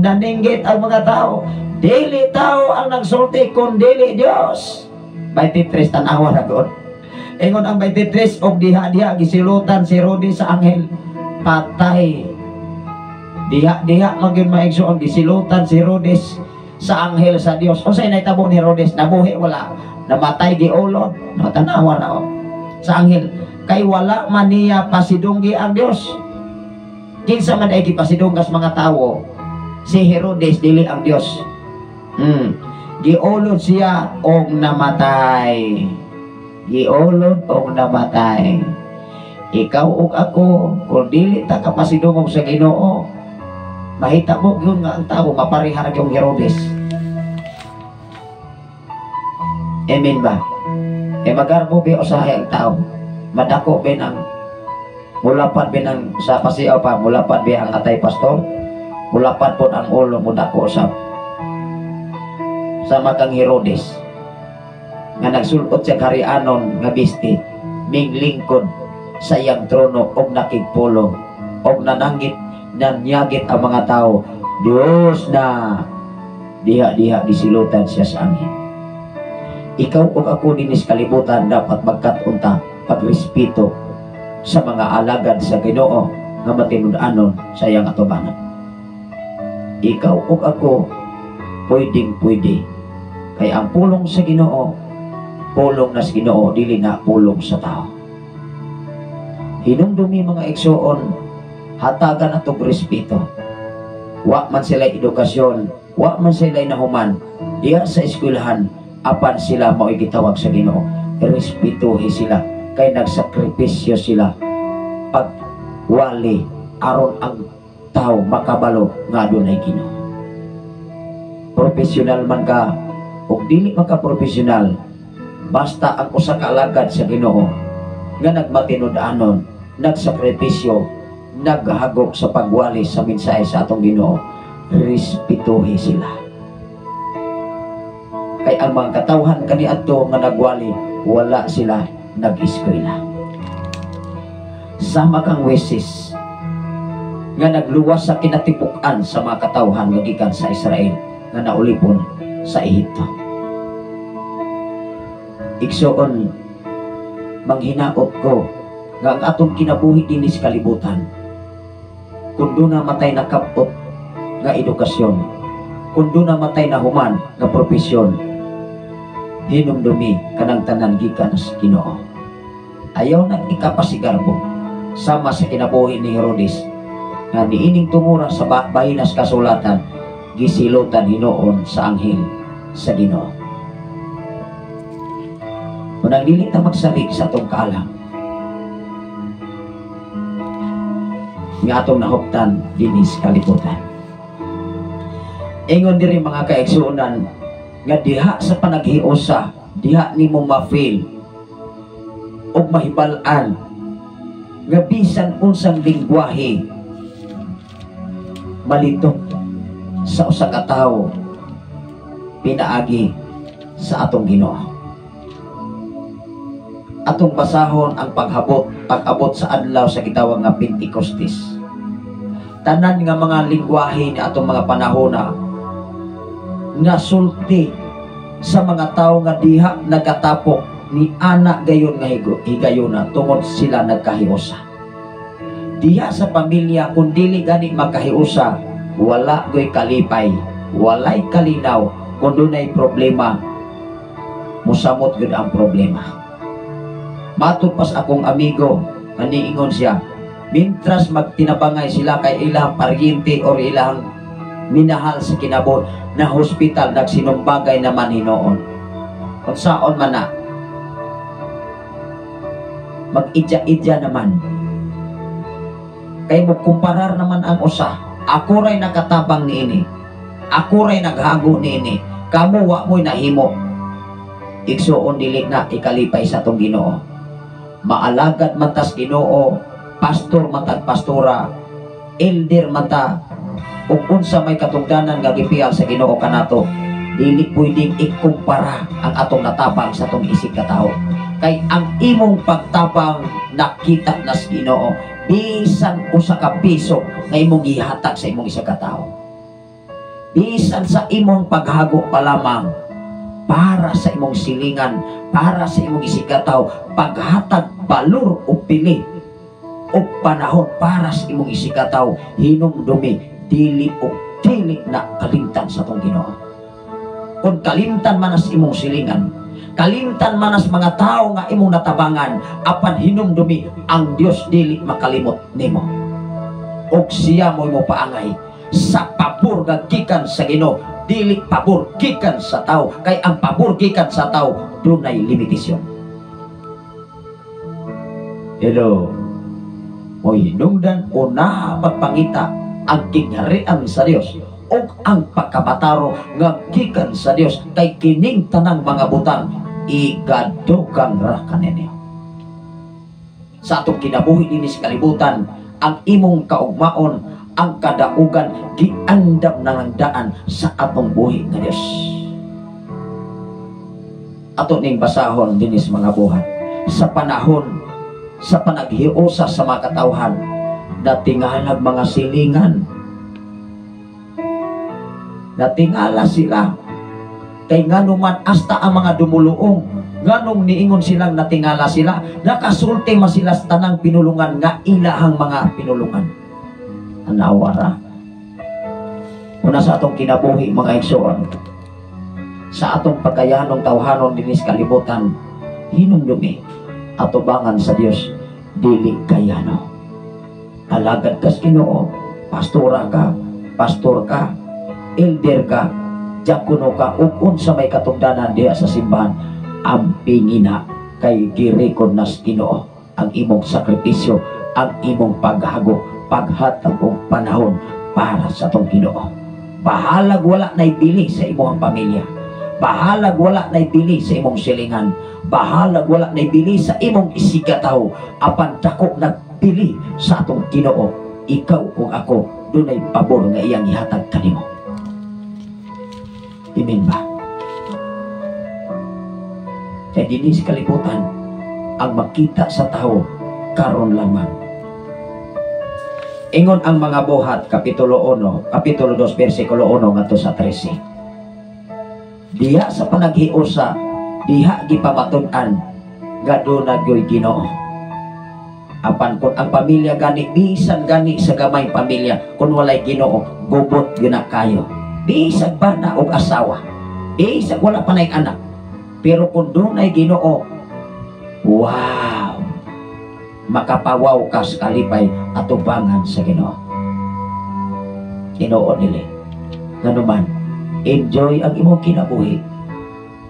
naninggit ang mga tao, dili tao ang nagsulti kun dili Dios. 23 tanawa na doon. Ingon ang 23, og diha-diha gisilutan si Herodes sa anghel, patay. Diha-diha magyud maigsoon gisilutan si Herodes sa anghel sa Dios. Unsay nahitabo ni Herodes? Nabuhi wala, namatay giulod. No, tanawa na sa anghel, kay wala man niya pasidunggi ang Dios. Kinsa man ay gipasidunggas mga tao, si Herodes dili ang Dios. Giulod siya og namatay. Giulod og namatay. Ikaw ug ako, kung dili ta kapasidungog sa Ginoo, mahitabo yun nga ang tao maparihar yung Herodes. Amen ba? Magarbo ba usahay ang tao, madako ba ang mulapat ba ng sa pasiaw pa, mulapat ba ang atay pastor, mulapat po ang ulo mudako sa kang Herodes nga nagsulot siya harianon nga biste, minglingkod sa iyang trono og nakigpulong og nananggit nanyagit ang mga tao, Dios na. Diha-diha gisilutan siya sa anghel. Ikaw ug ako dinis kalibutan dapat magkatunta pagrespeto sa mga alagad sa Ginoo nga matinud-anon sa iyang atubangan. Ikaw ug ako pwedeng-pwede, kay ang pulong sa Ginoo, pulong na sa Ginoo, dili na pulong sa tao. Hinumdumi mga igsoon, hatagan atong respeto. Wa man sila edukasyon, wa man sila nahuman diha sa eskwelahan, apan sila mao'y gitawag sa Ginoo, respetuhi sila, kay nagsakripisyo sila pag wali aron ang tao makabalo nga adunay Ginoo. Profesional man ka o dili man ka profesional, basta ang usa ka alagad sa Ginoo nga nagmatinud-anon, nagsakripisyo, naghagok sa pagwali sa mensahe sa atong Ginoo, respetuhi sila. Kay ang mga katawhan kaniadto nga nagwali, wala sila nag-eskwela. Sama kang Weses nga nagluwas sa kinatipukan sa mga katawhan nga gikan sa Israel nga naulipon sa Ehipto. Igsoon, manghinaot ko nga ang atong kinabuhi dinhi sa kalibutan, kung doon na matay na kapot nga edukasyon, kung doon na matay na human nga propesyon, hinumdumi kanang tanan gikan sa Ginoo. Ayaw nang ikapasigarbo sama sa kinabuhi ni Herodes nga niining tungura sa bahinas kasulatan, gisilutan hinuon sa anghel sa Ginoo. Unang dili ta magsalig sa atong kaalam nga atong nahuptan dinhi sa kalibutan. Ingon diri mga kaigsuonan nga diha sa panaghiusa, diha nimo ma-feel og mahibal-an nga bisan unsang lingwahe malitok sa usa ka tawo pinaagi sa atong Ginoo. Atong basahon ang pag-abot sa adlaw sa gitawag nga Pentecostes. Tanan nga mga lingwahe ni atong mga panahona nga sulti sa mga tao nga diha nagkatapok ni ana gayon nga higayuna tungod sila nagkahiusa. Diha sa pamilya kung dili gani magkahiusa, wala goy kalipay, walay kalinaw. Kung dunay problema, musamot gud ang problema. Matud pas akong amigo, maniingon siya, mintras magtinabangay sila kay ilang paryente or ilang minahal sa kinabot na hospital, nagsinumbagay naman hinoon. Kung saon man na, mag-idya-idya naman. Kay mo kumparar naman ang usa. Ako ray nakatabang niini. Ako ray naghago niini. Kamu wa mo'y nahimo. Igsuon dili na ikalipay sa tong Ginoo. Maalagad man tas Ginoo, pastor matag pastora, elder mata, ug unsa may katungdanan nga gipiyal sa Ginoo kanato, dili pwedeng ikumpara ang atong natabang sa atong isig ka tawo. Kay ang imong pagtabang nakita na sa Ginoo, bisan usa ka piso nga imong gihatag sa imong isa ka tawo. Bisan sa imong paghago pa lamang para sa imong silingan, para sa imong isigataw, paghatag balor o pili o panahon para sa imong isigataw, hinumdumi, dili o dili na kalimtan sa tong Ginoo. Kung kalimtan man sa imong silingan, kalimtan man sa mga tao nga imong natabangan, apan hinumdumi, ang Dios dili makalimot nimo. Og siya mo paangay sa pabor nga gikan sa Ginoo, dili pabor gikan sa tao. Kay ang pabor gikan sa tao, dunay limitasyon. Hello, o hinungdan o na pagpangita ang kingharian sa Dios o ang pagkabataro nga gikan sa Dios, kay kining tanang mga butang igadugang ra kaninyo. Sa atong kinabuhi dinhi sa kalibutan, ang imong kaugmaon, ang kadaugan, giandam na ng daan sa atong buhi nga Dios. Ato ning basahon dinhi sa mga buhat sa panahon sa panaghiusa sa mga katawhan, natingalag mga silingan, natingala sila. Kay nganuman hasta ang mga dumuluong, nganong niingon silang natingala sila, nakasulti man sila sa tanang pinulungan nga ilahang mga pinulungan. Anawara. Una sa atong kinabuhi mga igsoon, sa atong pagkayanong tawhanon dinis kalibutan, hinumdumi, atubangan sa Dios, dili kayano. Alagad kas Ginoo, pastora ka, pastor ka, elder ka, diakono ka, ug sa may katungdanan diha sa simbahan, ampingina kay girikod nas Ginoo ang imong sakripisyo, ang imong paghago, paghatag og panahon para sa tong Ginoo. Bahalag wala nay bili sa imong pamilya, bahalag wala nay bili sa imong silingan, bahalag wala nay bili sa imong isigataw, apan dako nagpili sa atong Ginoo. Ikaw ug ako dunay pabor nga iyang ihatag kanimo. Amen ba? Kay dinhi sa kalibutan ang makita sa tao karon lamang. Ingon ang mga buhat kapitulo 1, kapitulo 2 bersikulo 1 ngadto sa 13. Diha sa panaghiusa, diha gipamatud-an nga dunay Ginoo. Apan kung ang pamilya gani, bisan gani sa gamay pamilya, kung walay Ginoo, gubot gyud kayo. Bisag bana og asawa, bisag wala pa nay anak, pero kung dunay Ginoo, wow, makapawaw ka sa kalipay at tubangan sa Ginoo. Ginoo nila nganuman, enjoy ang imong kinabuhi,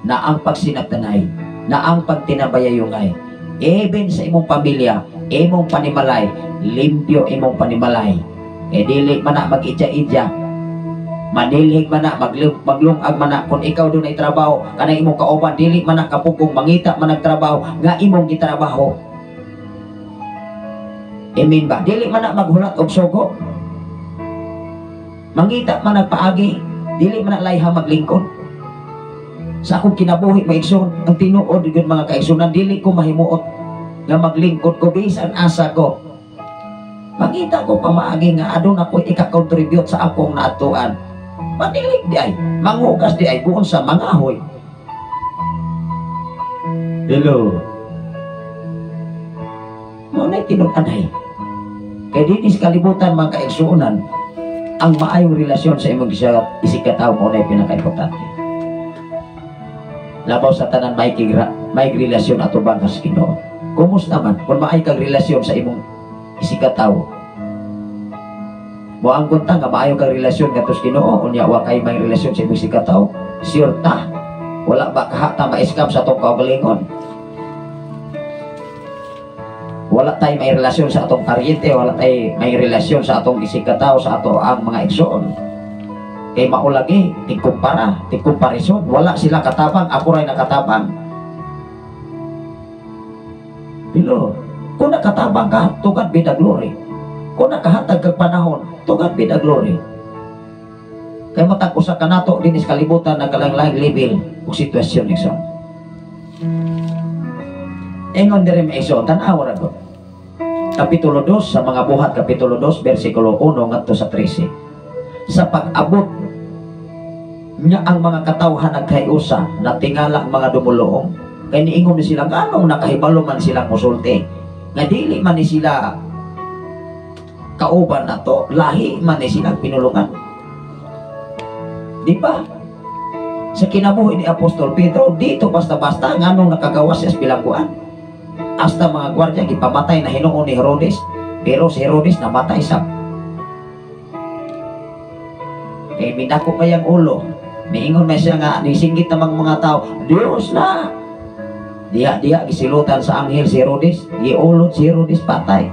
na ang pagsinagtanay, na ang pagtinabayayungay, even sa imong pamilya, imong panimalay, limpyo imong panimalay. Dili man na mag-idya-idya, manilhig man na, maglungag man na. Kung ikaw doon ay trabaho, kanang imong kauban, dili man na kapugong mangita man nagtrabaho, nga imong gitrabaho. Amen ba? Dili man na maghulat og sugo, mangita man nagpaagi, dili man na layha maglingkod. Sa akong kinabuhi maigsoon, ang tinuod yun mga kaigsunan, dili ko mahimuot nga maglingkod ko bisan asa ko. Makita ko pamaagi nga adun ako ika-contribute sa akong naatuan. Madilig di ay, manghugas di ay, buon sa mangahoy. Hello. Muna tinutanay. Kaya dito sa kalibutan mga kaigsunan, ang maayong relasyon sa imong isikataw mo na pinaka-importante. Labaw sa tanan may relasyon ato bang sa Ginoo. Kumusta man kung maay kang relasyon sa imong isikataw, mo ang gunta nga maayo kang relasyon nga tos Ginoo, unya wa kay may relasyon sa imong isikataw, sure ta wala ba kahata ma-escape sa atong kaugalingon. Wala tay may relasyon sa atong karyente, wala tay may relasyon sa atong isikataw, sa ato ang mga igsoon. Kay maulagi, tigkumpara, tigkumparison, wala sila katabang, ako ray nakatabang. Bilo, kung nakatabang ka, tugad bida glory. Kung nakahatag kag panahon, tugad bida glory. Kaya matag-usa ka nato din sa kalibutan na kalang-laing level o sitwasyon igsoon. Ingon diri may igsoon, tanawa ra ko. Kapitulo 2 sa mga buhat, kapitulo 2 bersikulo 1 ngadto sa 13. Sa pag-abot nya ang mga katawhan nagkayusa na tingala ang mga dumuluong, kay niingon ni sila ganong nakahibalo man silang musulti nga dili man ni sila kauban nato, lahi man ni silang pinulungan. Di ba? Sa kinabuhi ni Apostol Pedro, dito basta-basta nganong nakagawas siya sa bilangguan. Hasta mga gwardya gipamatay na Hinuon ni Herodes, pero si Herodes namatay sa kay minako kayang ulo. Niingon na siya nga, nisinggit namang mga tao, Diyos na! Diya gisilutan sa anghel si Herodes, giulod si Herodes patay.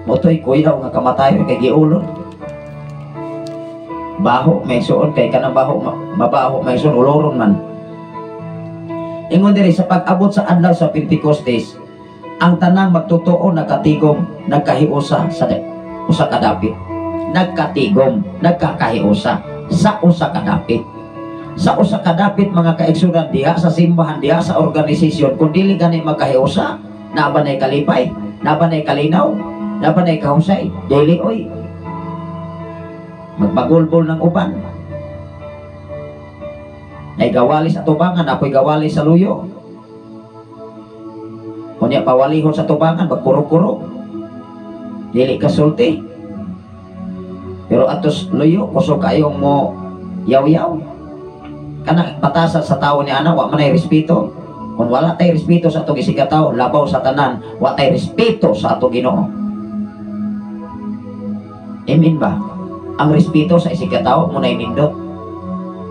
Motoy kuyaw nga kamatay kay giulod. Baho may suon kay kanang baho mabaho may suon uloron man. Ingon diri sa pag-abot sa adlaw sa Pentecostes, ang tanang magtotoo nagkatigom, nagkahiusa sa usa ka dapit. Nagkatigom, nagkakahiusa sa usa ka dapit. Sa usa ka dapit mga kaigsunan, diha sa simbahan, diha sa organisasyon, kung dili gani magkahiusa, nabanay kalipay, nabanay kalinaw, nabanay kahusay, dili oy magpagulbol ng uban. Nay gawali sa tubangan, apoy gawali sa luyo. Kunya pawalihon sa tubangan, magkurog-kurog, dili kasulti. Pero atos luyo, kusog kayong mo yaw-yaw. Kana patasan sa tao ni ana, wa man ay respeto. Kung wala tay respeto sa atong isikataw, labaw sa tanan, wa tay respeto sa atong Ginoo. Amen ba? Ang respeto sa isikataw mo na inindot.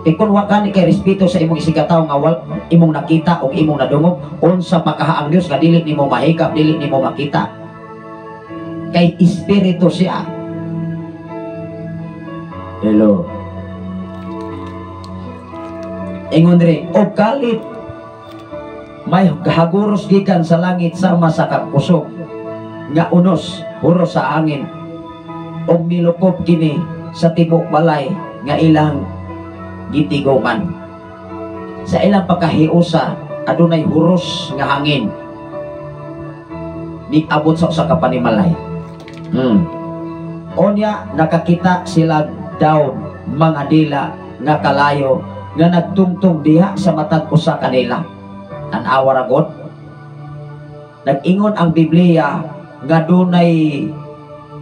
E kung wa gani kay respeto sa imong isikataw nga imong nakita o imong nadungog, unsa pakahaang Dios nga dili nimo mahikap, dili nimo makita. Kay espiritu siya. Hello. Ingon diri, o kalit may kahaguros gikan sa langit sama sa kakusog nga unos huros sa angin o milukop kini sa tibok balay nga ilang gitigoman. Sa ilang pagkahiusa adunay huros nga hangin. Ni abot sa usa ka panimalay. Onya nakakita sila daw mga dila nga kalayo nga nagtungtong diha sa matag usa kanila. Tan-awa ra gud. Nag-ingon ang Biblia nga dunay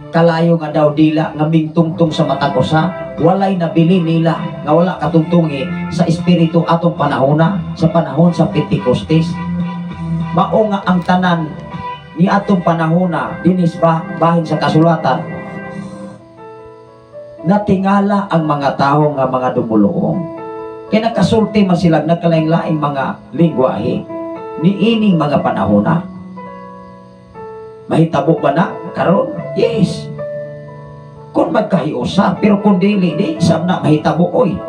kalayo nga daw dila nga mingtungtong sa matag usa, walay nabili nila nga wala katungtungi sa espiritu atong panahona, sa panahon sa Pentecostes. Mao nga ang tanan ni atong panahona dinis bahin sa kasulatan, natingala ang mga tao nga mga dumuluong. Kaya nakasulti man sila nagkalaing-laing mga lingwahe ni ining mga panahona. Mahitabo ba na karon? Yes. Kung magkahiusa, pero kung dili, di sab na mahitabo oy.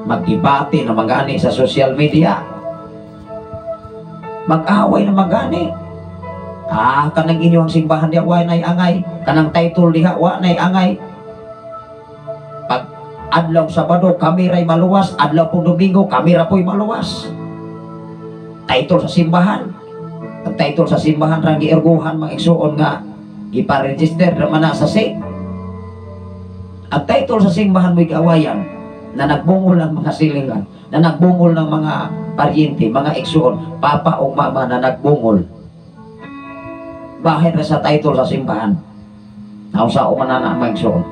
Magdebate na magani sa social media. Mag-away na magani. Kanang inyong simbahan diha wa nay angay, kanang title diha wa nay angay. Pag adlaw Sabado kami ray maluwas, adlaw pong Domingo kami ra po'y maluwas. Title sa simbahan. Ang title sa simbahan rang giirguhan mga igsuon nga ipa-register naman na sa SIC. Ang title sa simbahan mo'y kawayan na nagbungol ng mga silingan, na nagbungol ng mga paryente, mga igsuon, papa o mama na nagbungol. Bahid na sa title sa simbahan. Nausa o manana ang mga igsuon.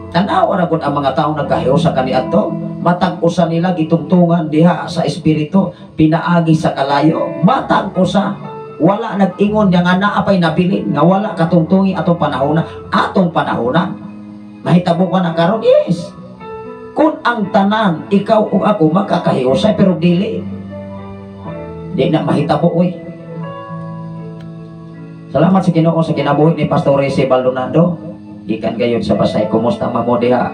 Tanawa na ang mga tao nagkahiyo sa kaniadto, matag-usa nila gitungtungan diha sa espiritu, pinaagi sa kalayo, matag-usa. Wala nag-ingon nga naapay nabilin nga wala katungtungi atong panahona. Mahitabo ka na karon? Yes. Kung ang tanan ikaw o ako makakahiyosay pero dili na mahitabo oy. Salamat sa Ginoo sa kinabuhi ni Pastor Rece Baldonado. Ikan gayud sa Pasay. Kumusta mo diha?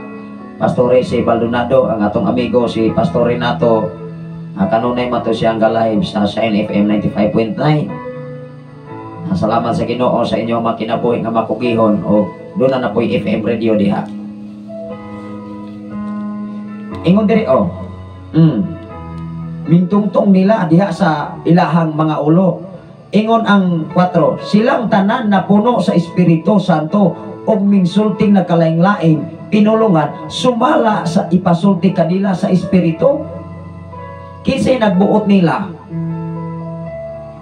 Pastor Rece Baldonado, ang atong amigo si Pastor Renato. Kanunay mato siyang ga-live sa Shine FM 95.9. Salamat sa Ginoo sa inyo mga kinabuhi nga makugihon o doon na po'y FM radio diha. Ingon diri mintungtong nila diha sa ilahang mga ulo. Ingon ang 4, silang tanan na puno sa Espiritu Santo o minsulting na kalaing-laing pinulungan, sumala sa ipasulti kanila sa Espiritu. Kinsay nagbuot nila?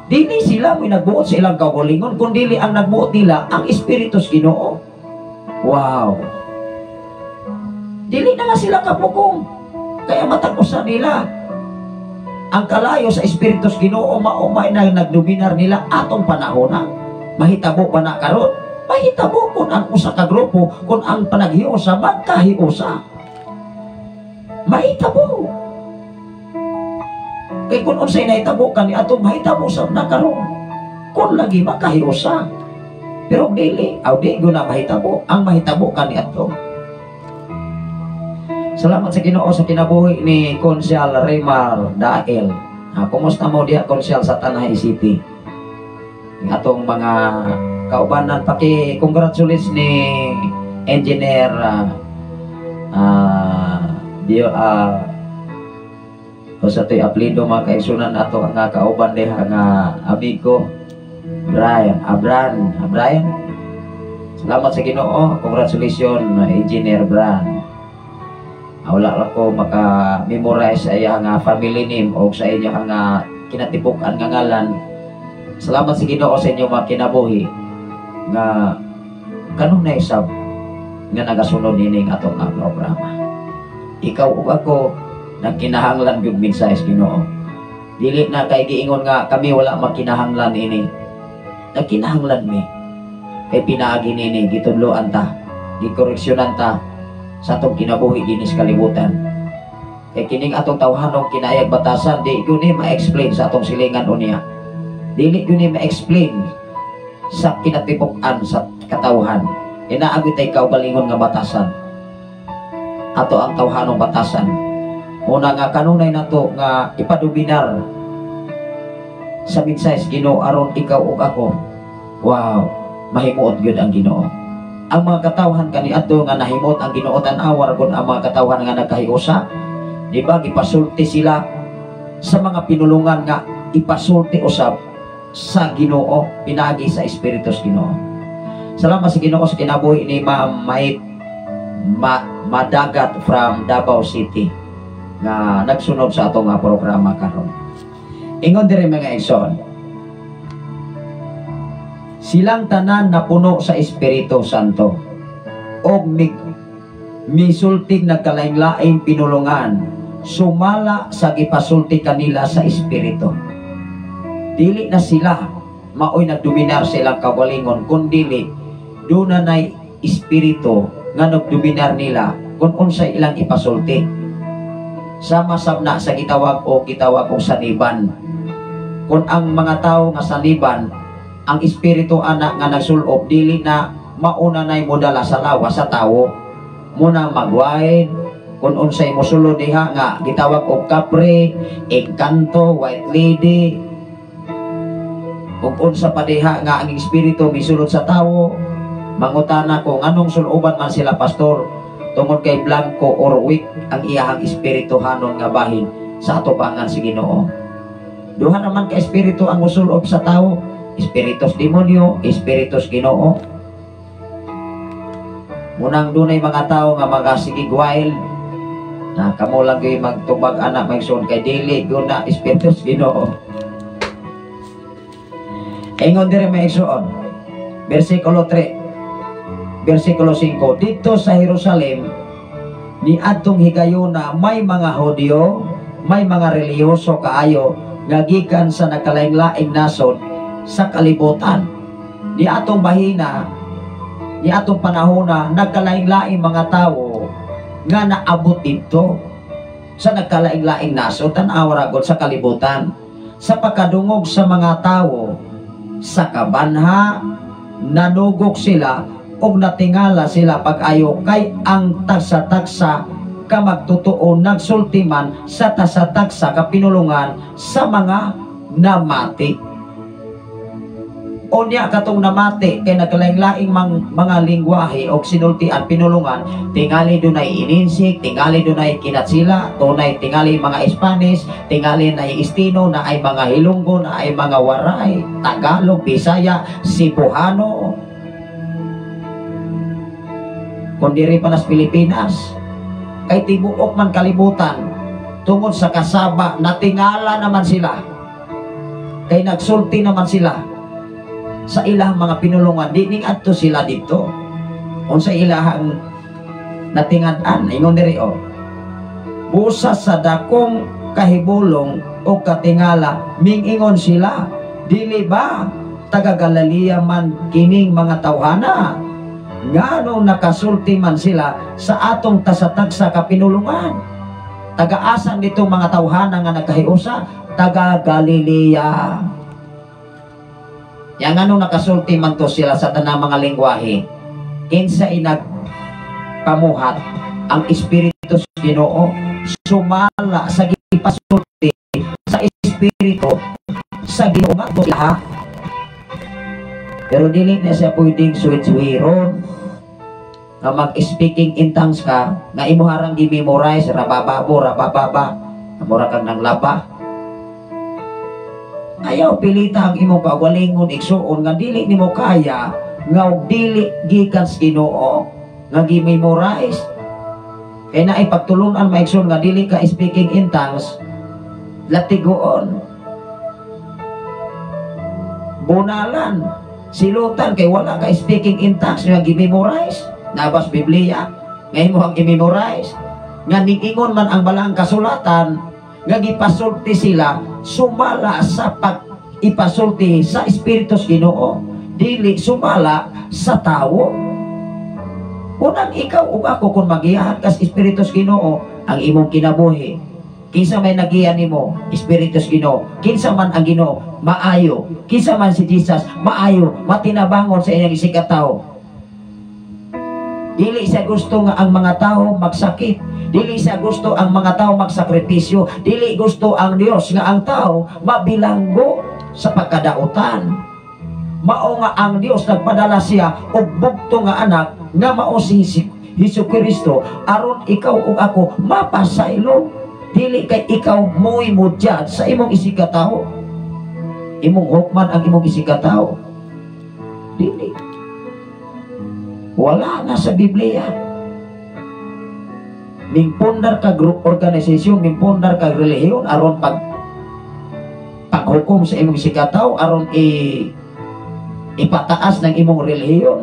Dili sila may nagbuot sa ilang kaugalingon, kundi ang nagbuot nila ang Espiritus Ginoo. Wow! Dili na nga sila kapukong, kaya matag-usa nila. Ang kalayo sa Espiritus Ginoo, maumay na nagdominar nila atong panahona. Mahitabo pa na karon? Mahitabo kung ang usa ka grupo, kung ang panaghiusa, magkahiusa. Mahitabo. Kaya kung unsay nahitabo ka ni atong mahitabo sa nakaroon, kung lagi makahiusa. Pero dili, di ko na mahitabo. Ang mahitabo ka ni ato. Salamat sa Ginoo sa kinabuhi ni Konsyal Raymar Dael. Kumusta mo diha Konsyal sa Tanay City? Ang atong mga kaubanan, paki-congratulates ni Engineer sa to'y aplido mga kaigsunan ato nga kauban diha nga amigo Brian. Brian. Salamat sa Ginoo. Congratulations Engineer Brian. Wala lang ko maka-memorize sa iya nga family name o sa inyo nga kinatibukan nga ngalan. Salamat sa Ginoo sa inyo mga kinabuhi nga kanong naisab nga nagasunod ining atong programa. Ikaw ug ako nagkinahanglan yung mensahe Ginoo. Dili na kay giingon nga kami wala makinahanglan ini. Nagkinahanglan mi. Kay pinaagi nini gitudloan ta, gikoreksyonan ta sa atong kinabuhi dinis kalibutan. Kay kining atong tawhanong kinaayag batasan di gyud ma-explain sa atong silingan unya. Dili gyud ma-explain sa kinatibuk-an sa katawhan. Inaagi tay kaugalingon nga batasan. Ato ang tawhanong batasan. Una nga kanunay nato nga ipadubinar sa mensahe Ginoo aron ikaw ug ako. Wow, mahimuot gyud ang Ginoo. Ang mga katawhan kaniadto nga nahimuot ang Ginoo tan-awa kun ang mga katawhan nga nagkahiusa, di ba gipasulti sila sa mga pinulungan nga ipasulti usab sa Ginoo, pinagi sa Espiritu sa Ginoo. Salamat sa Ginoo sa kinabuhi ni Ma'am Mait Madagat from Davao City nga nagsunod sa atong programa karon. Ingon diri mga igsoon, silang tanan na puno sa Espiritu Santo og misultig nagkalain-laing pinulungan, sumala sa gipasulti kanila sa Espiritu. Dili na sila maoy nagdominar sa ilang kawalingon, kundili doon na nay Espiritu nga nagdominar nila kung unsay ilang ipasulti. Sama-sab na sa gitawag og saniban. Kung ang mga tao nga saniban, ang Espiritu anak nga nagsulob, dili na mauna nay modala sa lawas sa tao, muna magwain kung unsay mosulod diha nga gitawag og kapre, engkanto, white lady, kung unsa pa diha nga ang Espiritu misulod sa tao. Mangutana ko nganong suluban man sila pastor tungod kay blanco or weak ang iyahang espirituhanon nga bahin sa atubangan si Ginoo. Duha naman ka espiritu ang musulob sa tao, espiritus demonyo, espiritus Ginoo. Munang dunay mga tao nga magasigigwail na kamo lang gyud magtubag anak magsun kay dili gyud na espiritus Ginoo. Ingon dire may igsoon, versikulo 3, versikulo 5, dito sa Jerusalem ni adtong higayon na may mga Hudyo, may mga relihiyoso kaayo nga gikan sa nagkalain-laing nasod sa kalibutan. Ni atong bahina, ni atong panahona, nagkalain-laing mga tao nga naabot dito sa nagkalain-laing nasod, tan-aw ragod sa kalibutan, sa pagkadungog sa mga tao sa kabanha, nanugok sila og natingala sila pag-ayo kay ang tagsa-tagsa ka magtotoo nagsultiman sa tasa-tagsa ka pinulungan sa mga namati. O niya katong namati kay nagkalain-laing mga lingwahe og sinultian pinulungan, tingali dunay ininsik, tingali dunay kinatsila, tunay tingali mga Spanish, tingali na Istino, na ay mga Hilonggo, na ay mga Waray, Tagalog, Bisaya, Cebuano, kung diri pa nas Pilipinas, kay tibuok man kalibutan tungod sa kasaba, natingala naman sila kay nagsulti naman sila sa ilang mga pinulungan. Di ning adto sila dito unsa ilahang natingan-an. Ingon diri busa sa dakong kahibulong o katingala mingingon sila, dili ba taga Galilea man kining mga tawhana? Ngano nakasulti man sila sa atong tasatagsa ka pinulungan? Taga-asan dito mga tawhana nga nagkahiusa? Taga Galilea. Yang ngano nakasulti man to sila sa tanang mga lingwahe? Kinsa inagpamuhat ang Espiritu sa Ginoo, sumala sa gipasulti sa Espiritu sa Ginoo nga sila. Pero dili na siya pwedeng suwit-suwiron nga mag-speaking in tongues ka nga imuharang gi-memorize rabababo, rabababa, mura kang nang laba. Ayaw pilita ang imong pagalingon igsuon nga dili nimo kaya nga dili gikan sa Ginoo nga gi-memorize. Kay naay pagtulunan maigsoon nga dili ka speaking in tongues, latigoon, bunalan, silutan kay wala ka speaking in tongues nga gi-memorize. Nabas Biblia ngayon mo ang i-memorize nga ningingon man ang balang kasulatan nga gipasulti sila, sumala sa pag-ipasulti sa Espiritu Ginoo, dili sumala sa tao. Unang ikaw ug ako kung magiyahan kas Espiritu Ginoo ang imong kinabuhi, kinsa may nagiyan nimo Espiritu Ginoo, kinsa man ang Ginoo maayo, kinsa man si Jesus maayo, matinabangon sa iyang isikataw. Dili siya gusto nga ang mga tao magsakit, dili siya gusto ang mga tao magsakripisyo, dili gusto ang Dios nga ang tao mabilanggo sa pagkadautan. Mao nga ang Dios nagpadala siya og bugto nga anak nga mao si Jesucristo aron ikaw ug ako mapasaylo. Dili kay ikaw mo'y mudyan sa imong isikataw. Imong hukman ang imong isikataw. Dili. Wala na sa Biblia. Mimpundar ka group organization, mimpundar ka relihiyon aron paghukom sa imong isikataw, aron ipataas ng imong relihiyon.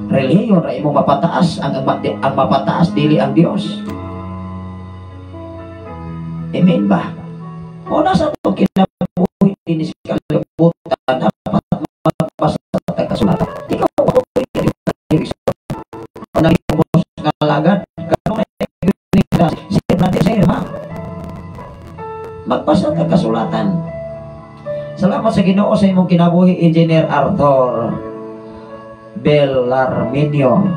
Relihiyon ra imong mapataas, ang mapataas dili ang Dios. Amen ba? O nasa ito kinabuhi din sa kalibutan, dapat magpasa sa kasulatan. Ikaw ako o naging ngalagan, kanong na magpasa sa kasulatan. Salamat sa Ginoo sa imong kinabuhi, Engineer Arthur Belarminio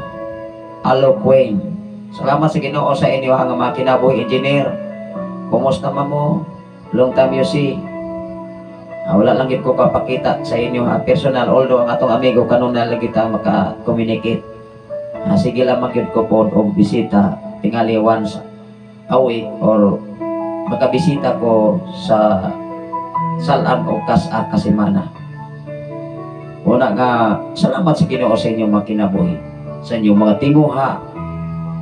Aloquain. Salamat sa Ginoo sa inyo ang mga kinabuhi, Engineer. Kumusta man mo? Long time you see. Wala lang yun ko papakita sa inyo personal, although ang atong amigo kanon na lagi ta maka-communicate. Sige lang magyud ko po og bisita tingali once a week or makabisita ko sa salan o kas-a kasimana. Una nga, salamat sa Ginoo sa inyong mga kinabuhi, sa inyong mga tinguha,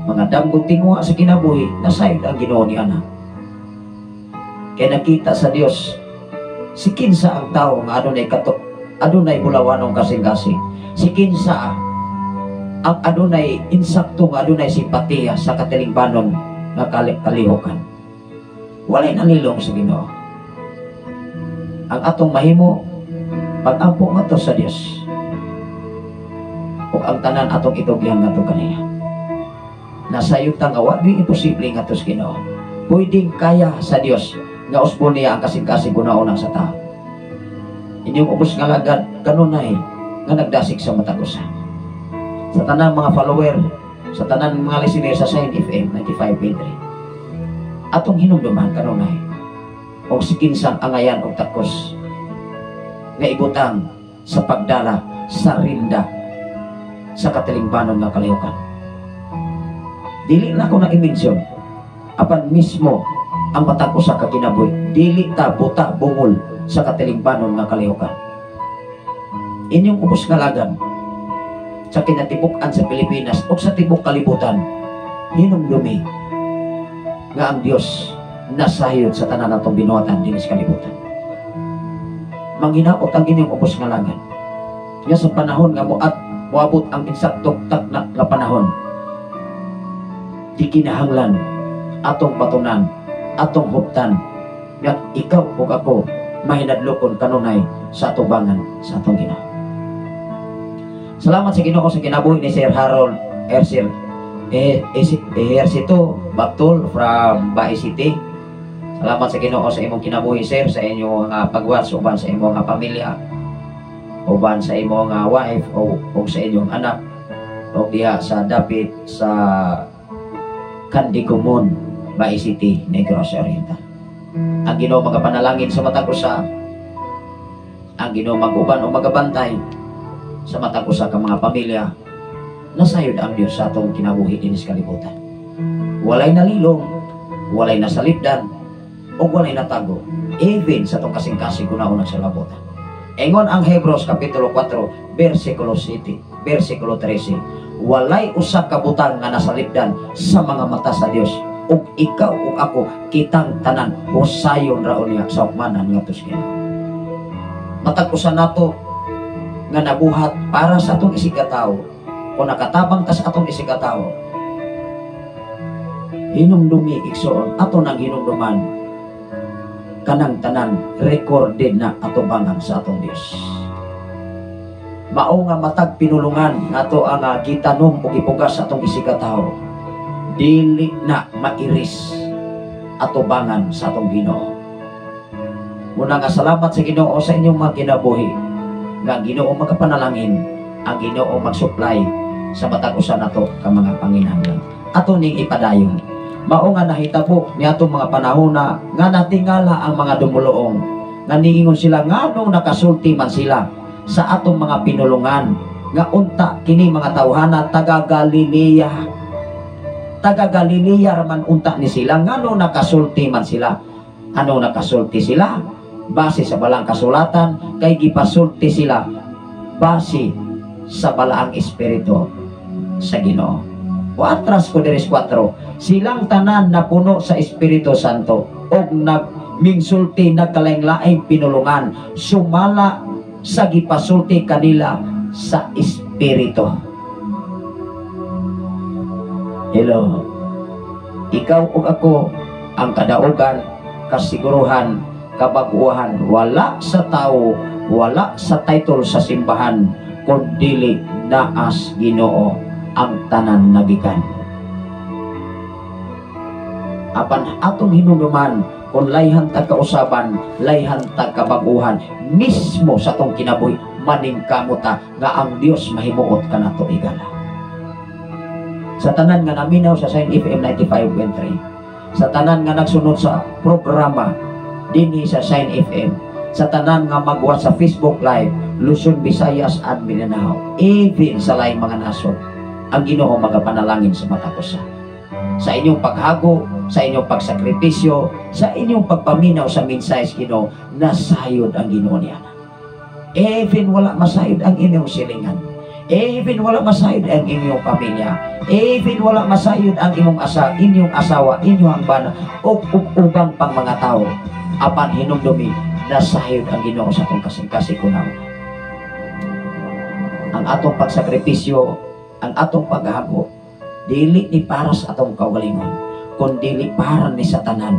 mga damgong tinguha sa kinabuhi, nasayod ang Ginoo ni Ana. Kaya nakita sa Dios si kinsa ang tao nga adunay bulawanong kasing-kasing. Si kinsa ang adunay insakto nga adunay simpatiya sa katilingbanon nga kalihukan. Walay nanilong sa Ginoo. Ang atong mahimo pag-ampo nga to sa Dios. O ang tanan atong itugyan nga to kaniya. Nasayod ta nga wa di imposible nga to sa Ginoo. Pwedeng kaya sa Dios nga usbon niya ang kasing-kasing una-una sa tao. Inyong ubos nga lagad kanunay nga nagdasig sa matag usa. Sa tanang mga follower, sa tanang mga listener sa Saint FM 95.3, atong hinumduman kanunay o sikinsang angayan o takos nga ibutang sa pagdala sa rinda sa katilingbanon nga kalihukan. Dili na ako na-i-mention apan mismo ang matag usa ka kinabuhi, dili ta buta bungol sa katilingbanon nga kalihukan. Inyong ubos nga lagad sa kinatibuk-an sa Pilipinas o sa tibok kalibutan, hinumdumi nga ang Dios nasayod sa tanan natong binuhatan din sa kalibutan. Manghinaot ang inyong ubos nga lagad nga sa panahon nga moabot ang insaktong takna nga panahon, di kinahanglan atong patunan, atong huptan nga ikaw ug ako mahinadlokon kanunay sa atubangan sa atong Ginoo. Salamat sa Ginoo sa kinabuhi ni Sir Harold Ejercito Bactol from Bae City. Salamat sa Ginoo sa imong kinabuhi, sir, sa inyong pagwas uban sa imong pamilya, uban sa imong wife o sa inyong anak o diha sa dapit sa Candigumon, Bae City, Negros Oriental. Ang Ginoo magapanalangin sa matag usa, ang Ginoo maguban o magabantay sa matag usa ka mga pamilya. Nasayod ang Dios sa atong kinabuhi din sa kalibutan. Walay nalilong, walay nasalipdan, o walay natago, even sa itong kasing-kasing una-unang sa labutan. Engon ang Hebreos Kapitulo 4, versikulo 7, versikulo 13, walay usa ka butang nga nasalipdan sa mga mata sa Dios, ug ikaw ug ako kitang tanan husayon raon niya sa hukmanan ngadto sa Ginoo. Matag usa nato nga nabuhat para sa atong isikatawo o nakatabang ta sa atong isikatawo. Hinumdumi igsoon ato nang hinumduman kanang tanan recorded na atubangan sa atong Dios. Mao nga matag pinulungan nato ang gitanom o gipugas sa atong isikatawo, dili na mairis atubangan sa atong Ginoo. Muna nga salamat sa Ginoo sa inyong mga kinabuhi, nga Ginoo magapanalangin, ang Ginoo mag-supply sa matag usa nato ka mga panginahanglan. Ato ning ipadayon. Mao nga nahitabo ni atong mga panahon na nga natingala ang mga dumuluong, nga niingon sila nganong nakasulti man sila sa atong mga pinulungan, nga unta kini mga tawhana taga Galilea. taga Galilea man unta ni sila, ngano nakasulti man sila. Ano nakasulti sila? Base sa balang kasulatan, kay gipasulti sila base sa balaang espiritu sa Ginoo. 4 silang tanan na puno sa Espiritu Santo og nagmingsulti nagkalain-laing pinulungan, sumala sa gipasulti kanila sa Espiritu. Hello, ikaw ug ako ang kadaugan, kasiguruhan, kabaguhan, wala sa tao, wala sa title sa simbahan, kundi naas Ginoo ang tanan nagikan. Apan atong hinumduman kung layhan tag kausaban, layhan tag kabaguhan, mismo sa atong kinabuhi, maningkamot ta nga ang Dios mahimuot kanato igala. Sa tanan nga naminaw sa Sign FM 95.3, sa tanan nga nagsunod sa programa dinhi sa Sign FM, sa tanan nga magwa sa Facebook Live, Luzon, Visayas, at Mindanao, even sa laing mga nasod, ang Ginoo magapanalangin sa mata ko sa inyong paghago, sa inyong pagsakripisyo, sa inyong pagpaminaw sa mensahe Ginoo, nasayod ang Ginoo niya. Even wala masayod ang inyong silingan, even wala masayod ang inyong pamilya, even wala masayod ang inyong asawa, inyong bana, o ubang pang mga tao, apan hinumdumi, nasayod ang Ginoo sa atong kasing-kasikunaw. Ang atong pagsakripisyo, ang atong paghago, dili ni para sa atong kaugalingon, kundi para ni sa tanan,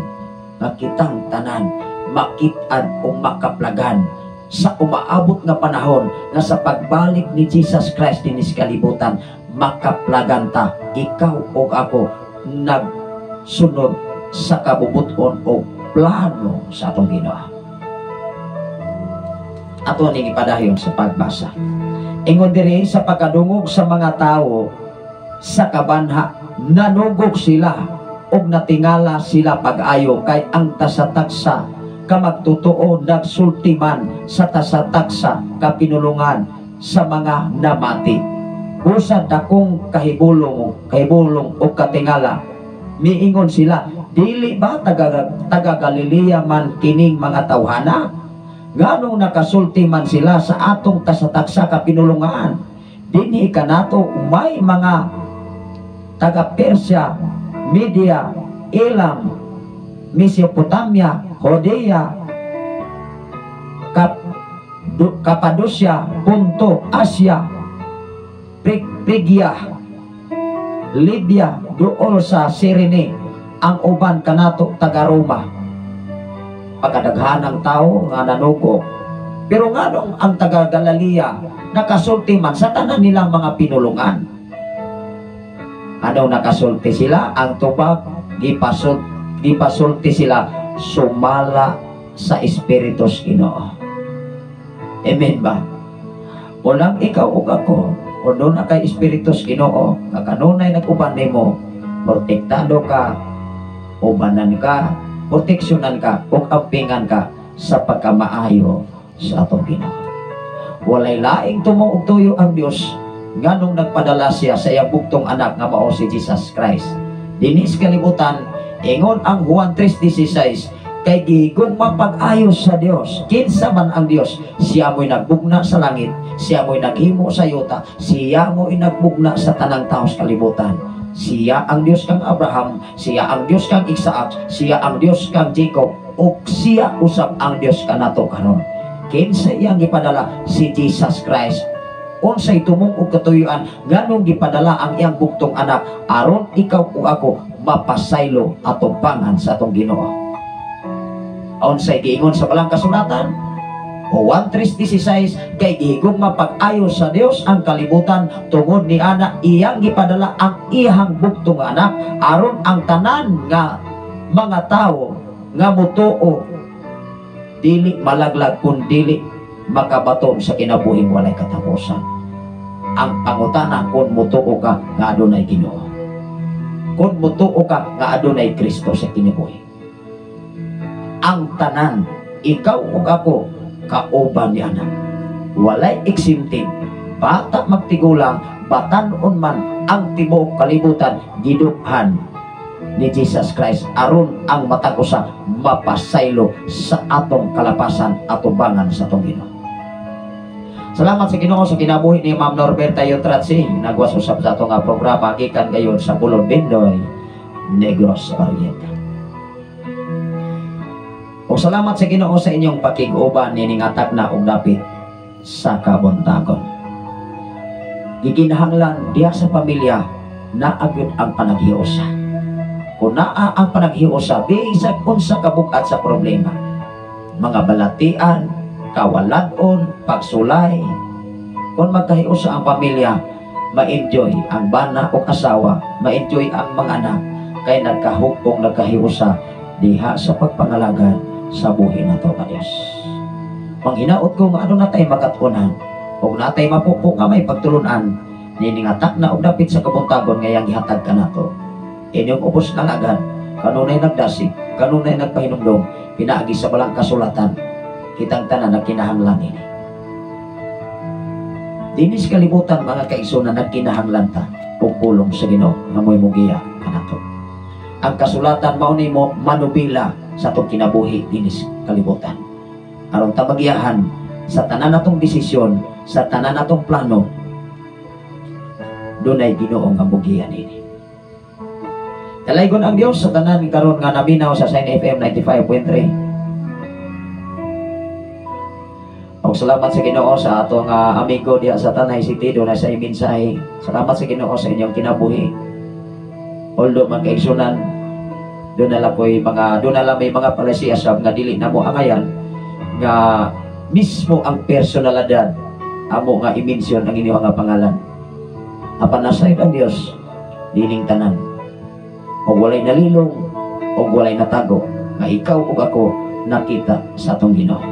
makitang tanan, makit-an o makaplagan sa umaabot nga panahon nga sa pagbalik ni Jesus Christ din sa kalibutan, makaplagan ta, ikaw o ako, nagsunod sa kabubuton o plano sa atong Ginoo. Ato ning ipadayon sa pagbasa. Ingon diri sa pagkadungog sa mga tao sa kabanha, nanugog sila og natingala sila pag-ayo kay ang tasataksa kamagtotoo nagsultiman sa tasataksa kapinulungan sa mga namati. Usad akong kahibulong o katingala, miingon sila, dili ba taga Galilea man kining mga tawhana? Nganong nakasulti man sila sa atong tasataksa kapinulungan? Dinhi kanato may mga taga Persia, Media, Elam, Mesopotamia, Judea, Kapadosya, Punto, Asia, Phrygia, Libya, duol sa Cyrene, ang uban kanato taga Roma. Pagkadaghan ng tao nga nanugo, pero nganong ang taga Galilea nakasulti man sa tanan nilang mga pinulungan? Ano nakasulti sila? Ang tubag, gipasulti sila, sumala sa Espiritus Ginoo. Amen ba? Walang ikaw o ako, o doon na kay Espiritus Ginoo, nga kanunay nag-uban nimo, protektado ka, ubanan ka, proteksyonan ka, o ampingan ka sa pagkamaayo sa atong Ginoo. Walay laing tumong og tuyo ang Dios, nganong nagpadala siya sa iyang bugtong anak nga mao si Jesus Christ. Dinis kalibutan, ingon ang Juan 3:16, kay gigong mapag-ayos sa Dios, kinsa man ang Dios, siya mo'y nagbugna sa langit, siya mo'y naghimo sa yuta, siya mo'y nagbugna sa tanang tao sa kalibutan. Siya ang Diyos kang Abraham, siya ang Diyos kang Isaac, siya ang Diyos kang Jacob, o siya usap ang Diyos kanato karon. Kinsa iyang gipadala? Si Jesus Christ. Unsay tumong og katuyuan, nganong gipadala ang iyang bugtong anak aron ikaw o ako mapasaylo atong pangan sa atong Ginoo. Unsay giingon sa balang kasulatan? O 1:3:16, kay gigong mapag-ayo sa Dios ang kalibutan tungod ni ana iyang gipadala ang iyang bugtong anak aron ang tanan nga mga tao nga mutuo dili malaglag kun dili makabaton sa kinabuhing walay katapusan. Ang pangutana kung mutuo ka nga adunay Ginoo, kung mutuo ka nga adunay Kristo sa kinabuhi. Ang tanan, ikaw ug ako, kauban ni anak, walay exempted, bata magtigulang, batanon man ang tibuok kalibutan, giduphan ni Jesus Christ aron ang matag usa mapasaylo sa atong kalapasan atubangan sa atong Ginoo. Salamat sa Ginoo sa kinabuhi ni Ma'am Norberta Yotratsi, nagwas usab sa atong programa gikan gayon sa Bulon Bendoy, Negros Oriental. O salamat sa Ginoo sa inyong pakig-uban nining atak na og dapit sa kabuntagon. Gikinahanglan diha sa pamilya na agyud ang panaghiusa. Kung naa ang panaghiusa, bisag unsa kabukat sa problema, mga balatian, kawaladon, pagsulay, kung magkahiusa ang pamilya, ma-enjoy ang bana o asawa, ma-enjoy ang mga anak, kay nagkahugpong nagkahiusa diha sa pagpangalagad sa buhi na to ka Diyos. Manghinaot ko nga ano na tayo makatunan, o natay mapupo nga may pagtulunan, niningatak na og dapit sa kabuntagon ngayang ihatag ka na to. Inyong ubos na lagad, kanunay nagdasig, kanunay nagpahinumdom, pinaagi sa balang kasulatan, kitang tanan na kinahanglan ini. Dinis kalibutan mga kaigsoon na nagkinahanglan ta, o pulong sa Ginoo na mo'y mugiya kanato. Ang kasulatan mao nimo manubila sa itong kinabuhi dinis kalibutan. Aron ta magiyahan sa tanan natong desisyon, sa tanan natong plano, dunay Ginoo nga mugiya ini. Kalaygon ang Dios sa tanan karon nga naminaw sa Sign FM 95.3. Og salamat sa Ginoo sa atong amigo diha sa Tanay City do na sa iminsahe. Salamat sa Ginoo sa inyong kinabuhi. Although man kaigsunan do na lang may mga palasiyasab nga dili na mo angayan nga mismo ang personalidad amo nga i-mention ang inyong nga pangalan. Apan nasay ang Dios dining tanan. O walay nalilong, o walay natago, nga ikaw o ako nakita sa atong Ginoo.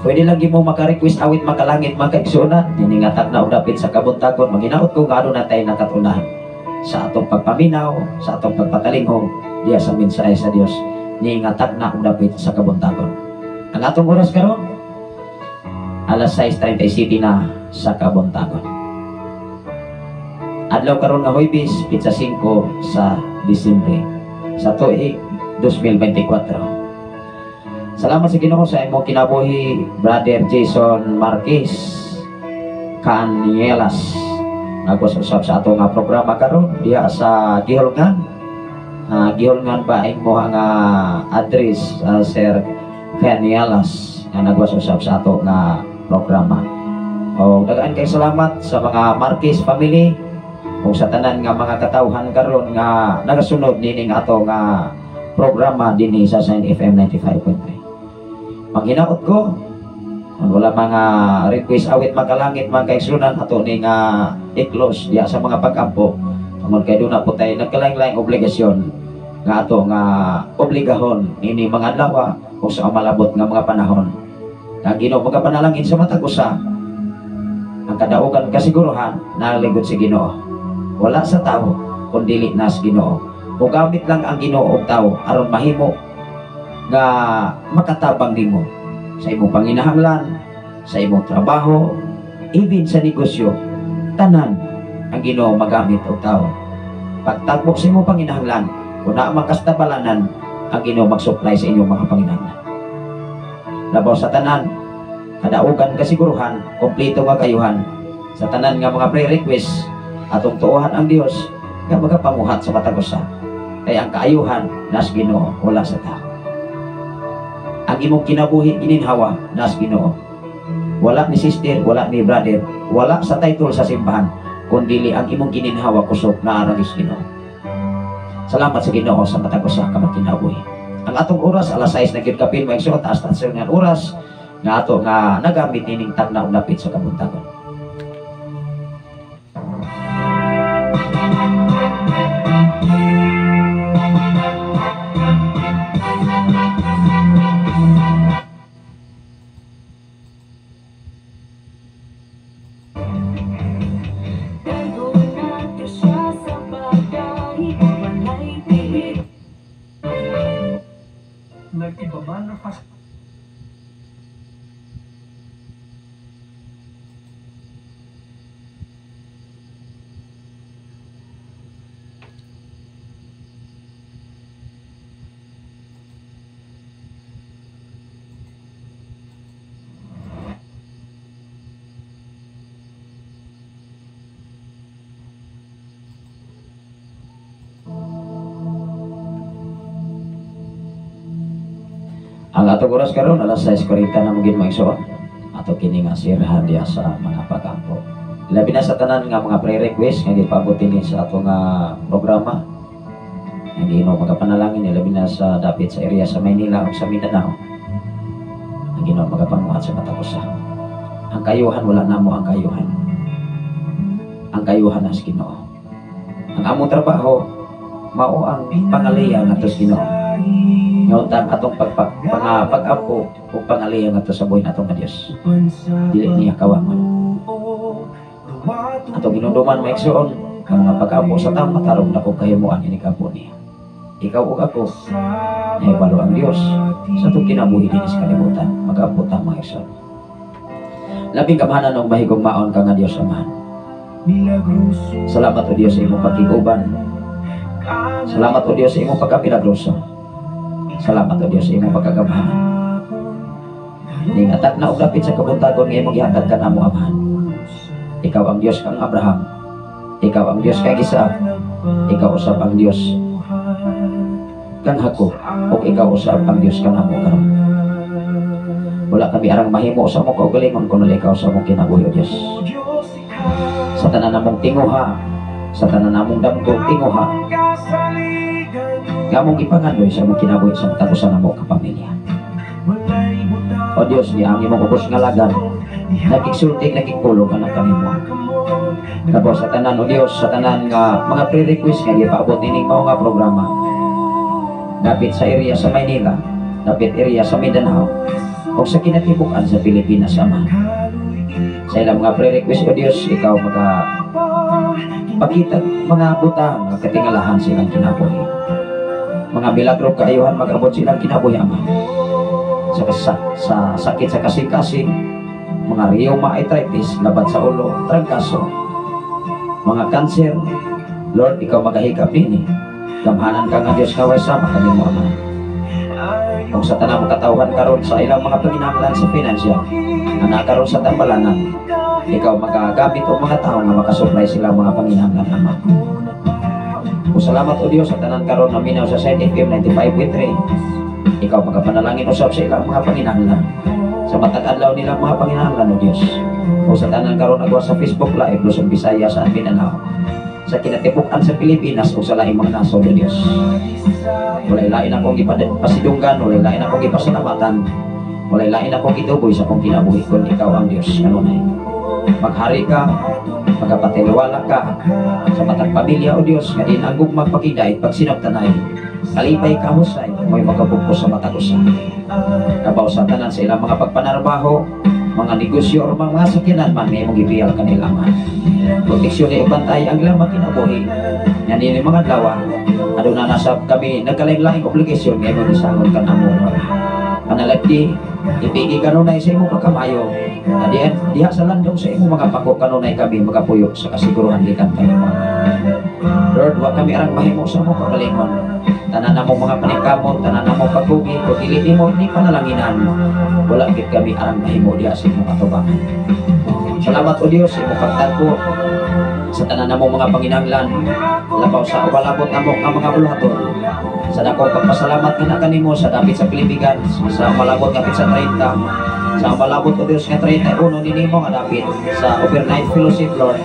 Pwede lagi mo maka-request awit makalangit makaigsunan, niningatak na o dapit sa kabuntagon, maginaot ko nga na tayo nakatunahan sa atong pagpaminaw, sa atong pagpatalingong, diya sa mensahe sa Dios, niningatak na o dapit sa kabuntagon. Ang atong oras karon, alas 6:37 na sa kabuntagon. Adlaw karon nga Huwebes, Pitsa 5 sa Disyembre sa tuig 2024. Salamat sa Ginoo sa imong kinabuhi, Brother Jason Marquez Canielas. Nagwas-usab sa ato nga programa karon diha sa Gihulngan. Gihulngan ba imo nga address, Sir Canielas, nga nagwas-usab sa ato nga programa. O daghang kay salamat sa mga Marquez family, kung sa tanan nga mga katawhan karon nga nagasunod nining ato nga programa dinhi sa Sign FM 95.3. Manghinaot ko kung wala mga request awit makalangit mga kaigsunan ato ni nga i-close diya sa mga pag-ampo tungod kay duna po tayo nagkalaing-laing obligasyon nga ato nga obligahon ini mga adlaw o sa malabot nga mga panahon. Ang Ginoo magapanalangin sa matag usa ang kadaugan kasiguruhan naligod si Ginoo. Wala sa tao kundi nas Ginoo. O gamit lang ang Ginoo og tao aron mahimo nga makatabang nimo sa imong panginahanglan, sa imong trabaho, even sa negosyo. Tanan ang Ginoo magamit og tao. Pagtagbok sa imong panginahanglan, kung naa makastabalanan, ang Ginoo mag-supply sa inyong mga panginahanglan. Labaw sa tanan, kadaugan kasiguruhan, kompleto nga kayuhan. Sa tanan nga mga pre-request, atong tuohan ang Dios nga magapamuhat sa matag usa. Kay ang kaayuhan nas Ginoo, wala sa tao. Ang imong kinabuhi gininhawa nas Ginoo. Wala ni sister, wala ni brother, wala sa title sa simbahan, kundi ang imong gininhawa kusog na arangis Ginoo. Salamat sa Ginoo sa matag usa ka kinabuhi. Ang atong oras alas 6 na gyud kapin maigsuot taas nga oras nga ato nga nagamit nining tagna og dapit sa kabuntagon. Nag-ibaba na pas Ang atong oras karon alas 6:40 na mugin maigsoon. Ato kini nga sirhan diya sa mga pagampo. Labi na sa tanan nga mga pre-request nga gipaabot ni sa ato nga programa. Ang Ginoo magapanalangin labi na sa dapit sa area sa Maynila o sa Mindanao. Ang Ginoo magapamuhat sa katapusan. Ang kayuhan wala namo ang kayuhan. Ang kayuhan as Ginoo. Ang among trabaho mao ang pangaliya nga tos Ginoo. Ngayon atong pag-apo o pangaliya nga to sa buhay natong nga Dios. Dili niya kawangon. Atong ginuduman maigsoon ang mga pag-apo sa taong matarong na kung kahimuan ini kapo niya. Ikaw o ako, naibalo ang Dios sa itong kinabuhi din sa kalibutan. Mag-apo ta maigsoon. Labing kamahanan ng mahigong maon ka nga Dios Amahan. Salamat o Dios sa imong pagkiguban. Salamat o Dios sa imong pagkapilagroso. Salamat o Diyos sa imong pagkagamahan. Ningatak na og lapit sa kabuntagon nga imong gihatag ka namo Amahan. Ikaw ang Diyos kang Abraham. Ikaw ang Diyos kang Isaac. Ikaw usab ang Diyos kang Jacob. O ikaw usab ang Diyos kang amo karon. Wala kami arang mahimo sa mong kaugalingon kung wala ikaw sa mong kinabuhi o Diyos. Sa tanan namong tinguha, sa tanan namong damgong tinguha, nga mong ipangadoy sa mong kinabuhi sa katapusan ng mong kapamilya. O Diyos, di ang imong ubos nga lagan, nakiksulting, nakikpulong ka na kami mo. Tapos sa tanan o Diyos, sa tanan nga mga pre-request nga ipaabot nining mga programa, dapit sa area sa Maynila, dapit area sa Mindanao, o sa kinatibukan sa Pilipinas Amahan. Sa ilang mga pre-request o Diyos, ikaw pakita mga butang nga katingalahan silang kinabuhi. Mga milagro kaayuhan mag-abot silang kinabuhi Amahan. Sa sakit sa kasing-kasing, mga rheumatoid, labat sa ulo, trangkaso, mga kanser, Lord, ikaw magahikap ini. Gamhanan ka nga Diyos kaway sama kami mo Amahan. Kung sa tanang katawhan karon sa ilang mga panginahanglan sa financial, na karon sa tambalanan, ikaw magagamit o mga tao na makasupply sila mga panginahanglan Amahan. O salamat o Diyos sa tanan karon na minaw sa FM 95.3. Ikaw magapanalangin usab sa ilang mga panginahanglan. Sa matag adlaw nila mga panginahanglan o Diyos. O sa tanan karon nagwa sa Facebook Live Luzon, Visayas sa Mindanao. Sa kinatibukan sa Pilipinas o sa laing mga nasod o Diyos. Walay lain akong ipasidunggan, walay lain akong ipasalamatan, walay lain akong ituboy sa akong kinabuhi kun ikaw ang Diyos kanunay. Maghari ka, magapatiliwala ka sa matang pamilya o Diyos nga din ang magpakidait pag sinabtanay kalipay ka husay mo'y magkabugpos sa matagusan kabaw sa tanan sa ilang mga pagpanarbaho, mga negosyo o mga sakyanan man may mong ibiyal kanila man proteksyon ay bantay ang ilang makinabuhi yan yung mga dawa ano na nasa kami nagkalain-laing obligasyon ngayon mo nisangon ka na mo panalagdi ipigi kanunay sa imong pagkamayo na diha sa landong sa imong mga pako kanunay kami magapuyo sa kasiguruhan likan kami mo Lord, wa kami arang mahimo sa mong kagalingon tanan na mong mga paningkamot, tanan na mong pagbugi o dili mo ni panalanginan wala gid kami arang mahimo diha sa imong katubangan. Salamat o Diyos sa imong pagtagpo sa tanan na mong mga panginahanglan labaw sa walabot namo ang mga ulaton sa dakong pagpasalamat nga kanimo sa dapit sa Pilipinas sa malabot kapit sa 30 sa malabot o Diyos nga 31 ninimo nga dapit sa overnight fellowship Lord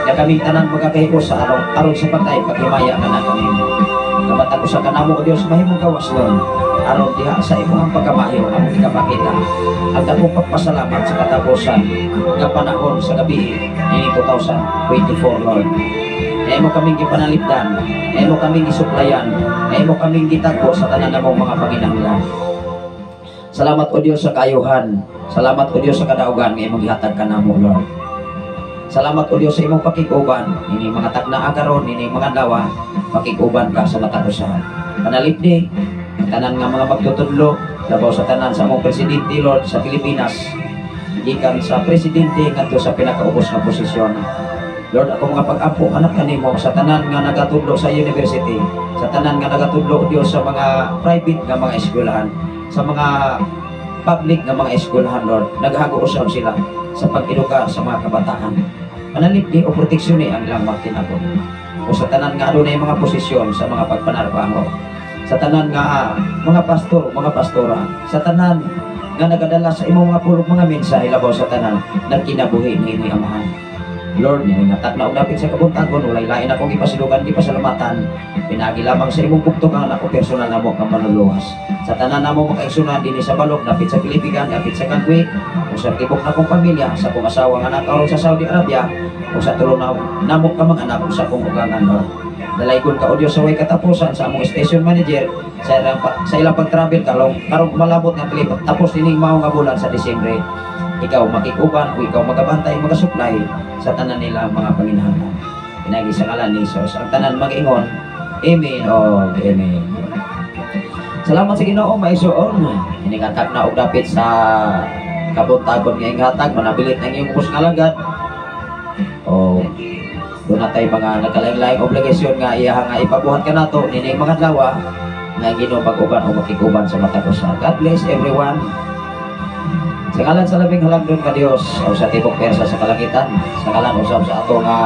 na kaming tanan magkakahipo sa aron sa patay paghimaya ka na kanimo kamatag usa ka namo o Diyos mahimong gawas Lord aron diha sa imong pagkamayo among ikapakita ang dakong pagpasalamat sa katapusan nga panahon sa gabi ini 2024 Lord. Emo kaming gipanalipdan, emo kaming gisuplayan, emo kaming gitagpo sa tanan namong mga panginahanglan. Salamat o Diyos sa kayuhan, salamat o Diyos sa kadaugan nga imong gihatag kanamo Lord. Salamat o Diyos sa imong pakikuban, ini mga tagnaa karon, ini mga dawa, pakikuban ka sa matagusan. Panalipdi, tanan nga mga magtutudlo, labaw sa tanan sa among presidente Lord sa Pilipinas, gikan sa presidente ngadto sa pinakaubos nga posisyon. Lord, ako mga pag-apo anak kanimo sa tanan nga nagatudlo sa university, sa tanan nga nagatudlo Dios sa mga private nga mga eskwelahan, sa mga public nga mga eskwelahan Lord, naghago usab sila sa pag-eduka sa mga kabataan. Panalipdi o proteksyon ang ilang mga kinabon. O sa tanan nga adunay mga posisyon sa mga pagpanarbaho, sa tanan nga mga pastor, mga pastora, sa tanan nga nagadala sa imong mga pulong mga mensahe labaw sa tanan nagkinabuhi ni Amahan. Lord, niningatak na dapit sa kabuntagon, walay lain akong ipasilugan, ipasalamatan, pinagi lamang sa imong bugtong ang ako personal na mo kang manuluwas. Sa tanan na mo makaigsunan din sa balok, dapit sa Pilipigan, dapit sa Kagwi, o sa tibok na kong pamilya, sa kong asawang anak aron sa Saudi Arabia, o sa tulong na namo ka mga anak, o sa kong ugangan, Lord. Dalaygon ka o Diyos sa way katapusan sa among station manager, sa ilang pag-travel karong malabot nga pilipat, tapos dining mao nga bulan sa Disyembre. Ikaw makikuban o ikaw magabantay, magasupply sa tanan nila mga panginahanglan. Pinagi sa ngalan ni Jesus. Ang tanan mag-ingon, Amen o Amen. Salamat sa Ginoo, maisuon. Iningatag na og dapit sa kabuntagon nga inghatag, manabilit ng iyong ubos nga lagad. O doon na tayo mga nagkalaing-laing obligasyon nga iya nga ipabuhat ka nato nining mga adlaw nga Ginoo pag-uban o makikuban sa mata ko sa. God bless everyone. Sa ngalan sa labing halagdon ka Dios o sa tibok persa sa kalangitan, sa ngalan usab sa ato nga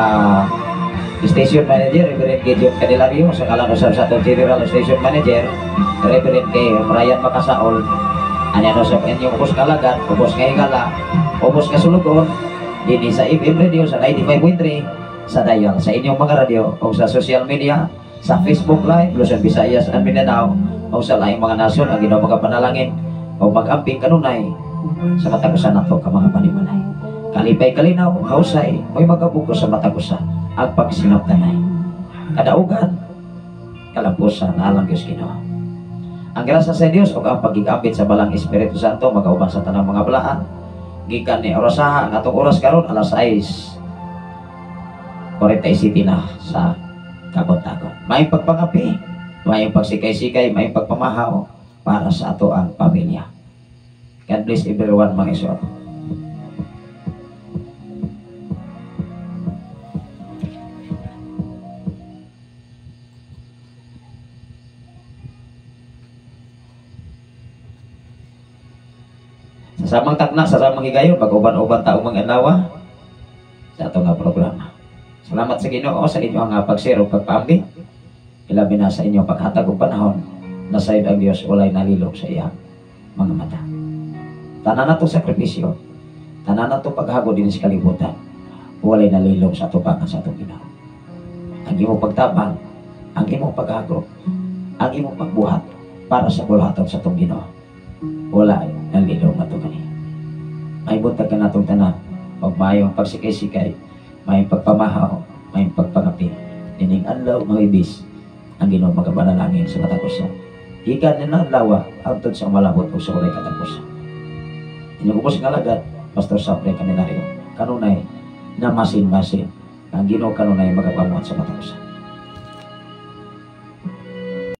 station manager Reverend Gideon Candelario, sa ngalan usab sa ato general station manager Reverend kay Brian Makasaol, ano sa inyong ubos kalagat, ubos nga hingala, ubos nga sulugon dinhi sa FM radio sa 95.3 sa dial sa inyong mga radio o sa social media, sa Facebook Live, Luzon, Visayas, and Mindanao o sa laing mga nasyon ang Ginoo magapanalangin o mag-amping kanunay sa matagusan nato ka mga panimalay. Kalipay kalinaw, hausay, mo'y magabugos sa matagusan ang pagsinabtanay. Kadaugan, kalampusan na alang Diyos Ginoo. Ang grasya sa Dios o ang pagigapit sa balang Espiritu Santo magauban sa tanang mga balaan. Gikan ni orasaha ang atong oras karon alas 6:47 na sa kabuntagon. May pagpangapi, may pagsikay-sikay, may pagpamahaw para sa ato ang pamilya. God bless everyone, mga iso. Sa samang takna, sa samang higayon, pag-uban-uban taong mga alawa sa ato nga programa. Salamat sa Ginoo sa inyo ang pag-share o pagpaambi. Ilabi na sa inyo paghatag o panahon na sayod ang Diyos walay nalilog sa iyang mga mata. Tanan na itong sakripisyo, tanan na itong paghago din sa kalibutan, walay nalilog sa tubangan sa itong Ginoo. Ang imong pagtabang, ang imong paghago, ang imong pagbuhat para sa bulaton sa itong Ginoo, wala nalilog na ito kanina. May buntag ka na itong tanan, pag mayong pagsikay-sikay, may pagpamahaw, may pagpangapi, dining adlaw mahibis, ang Ginoo magapanalangin sa katapusan. Ikan na adlaw, antod sa malabot o sa walay katapusan. Inyong ubos nga lagad, Pastor Sapre Candelario, kanunay na masin-masin, ang Ginoo kanunay magapamuhat sa matagusan.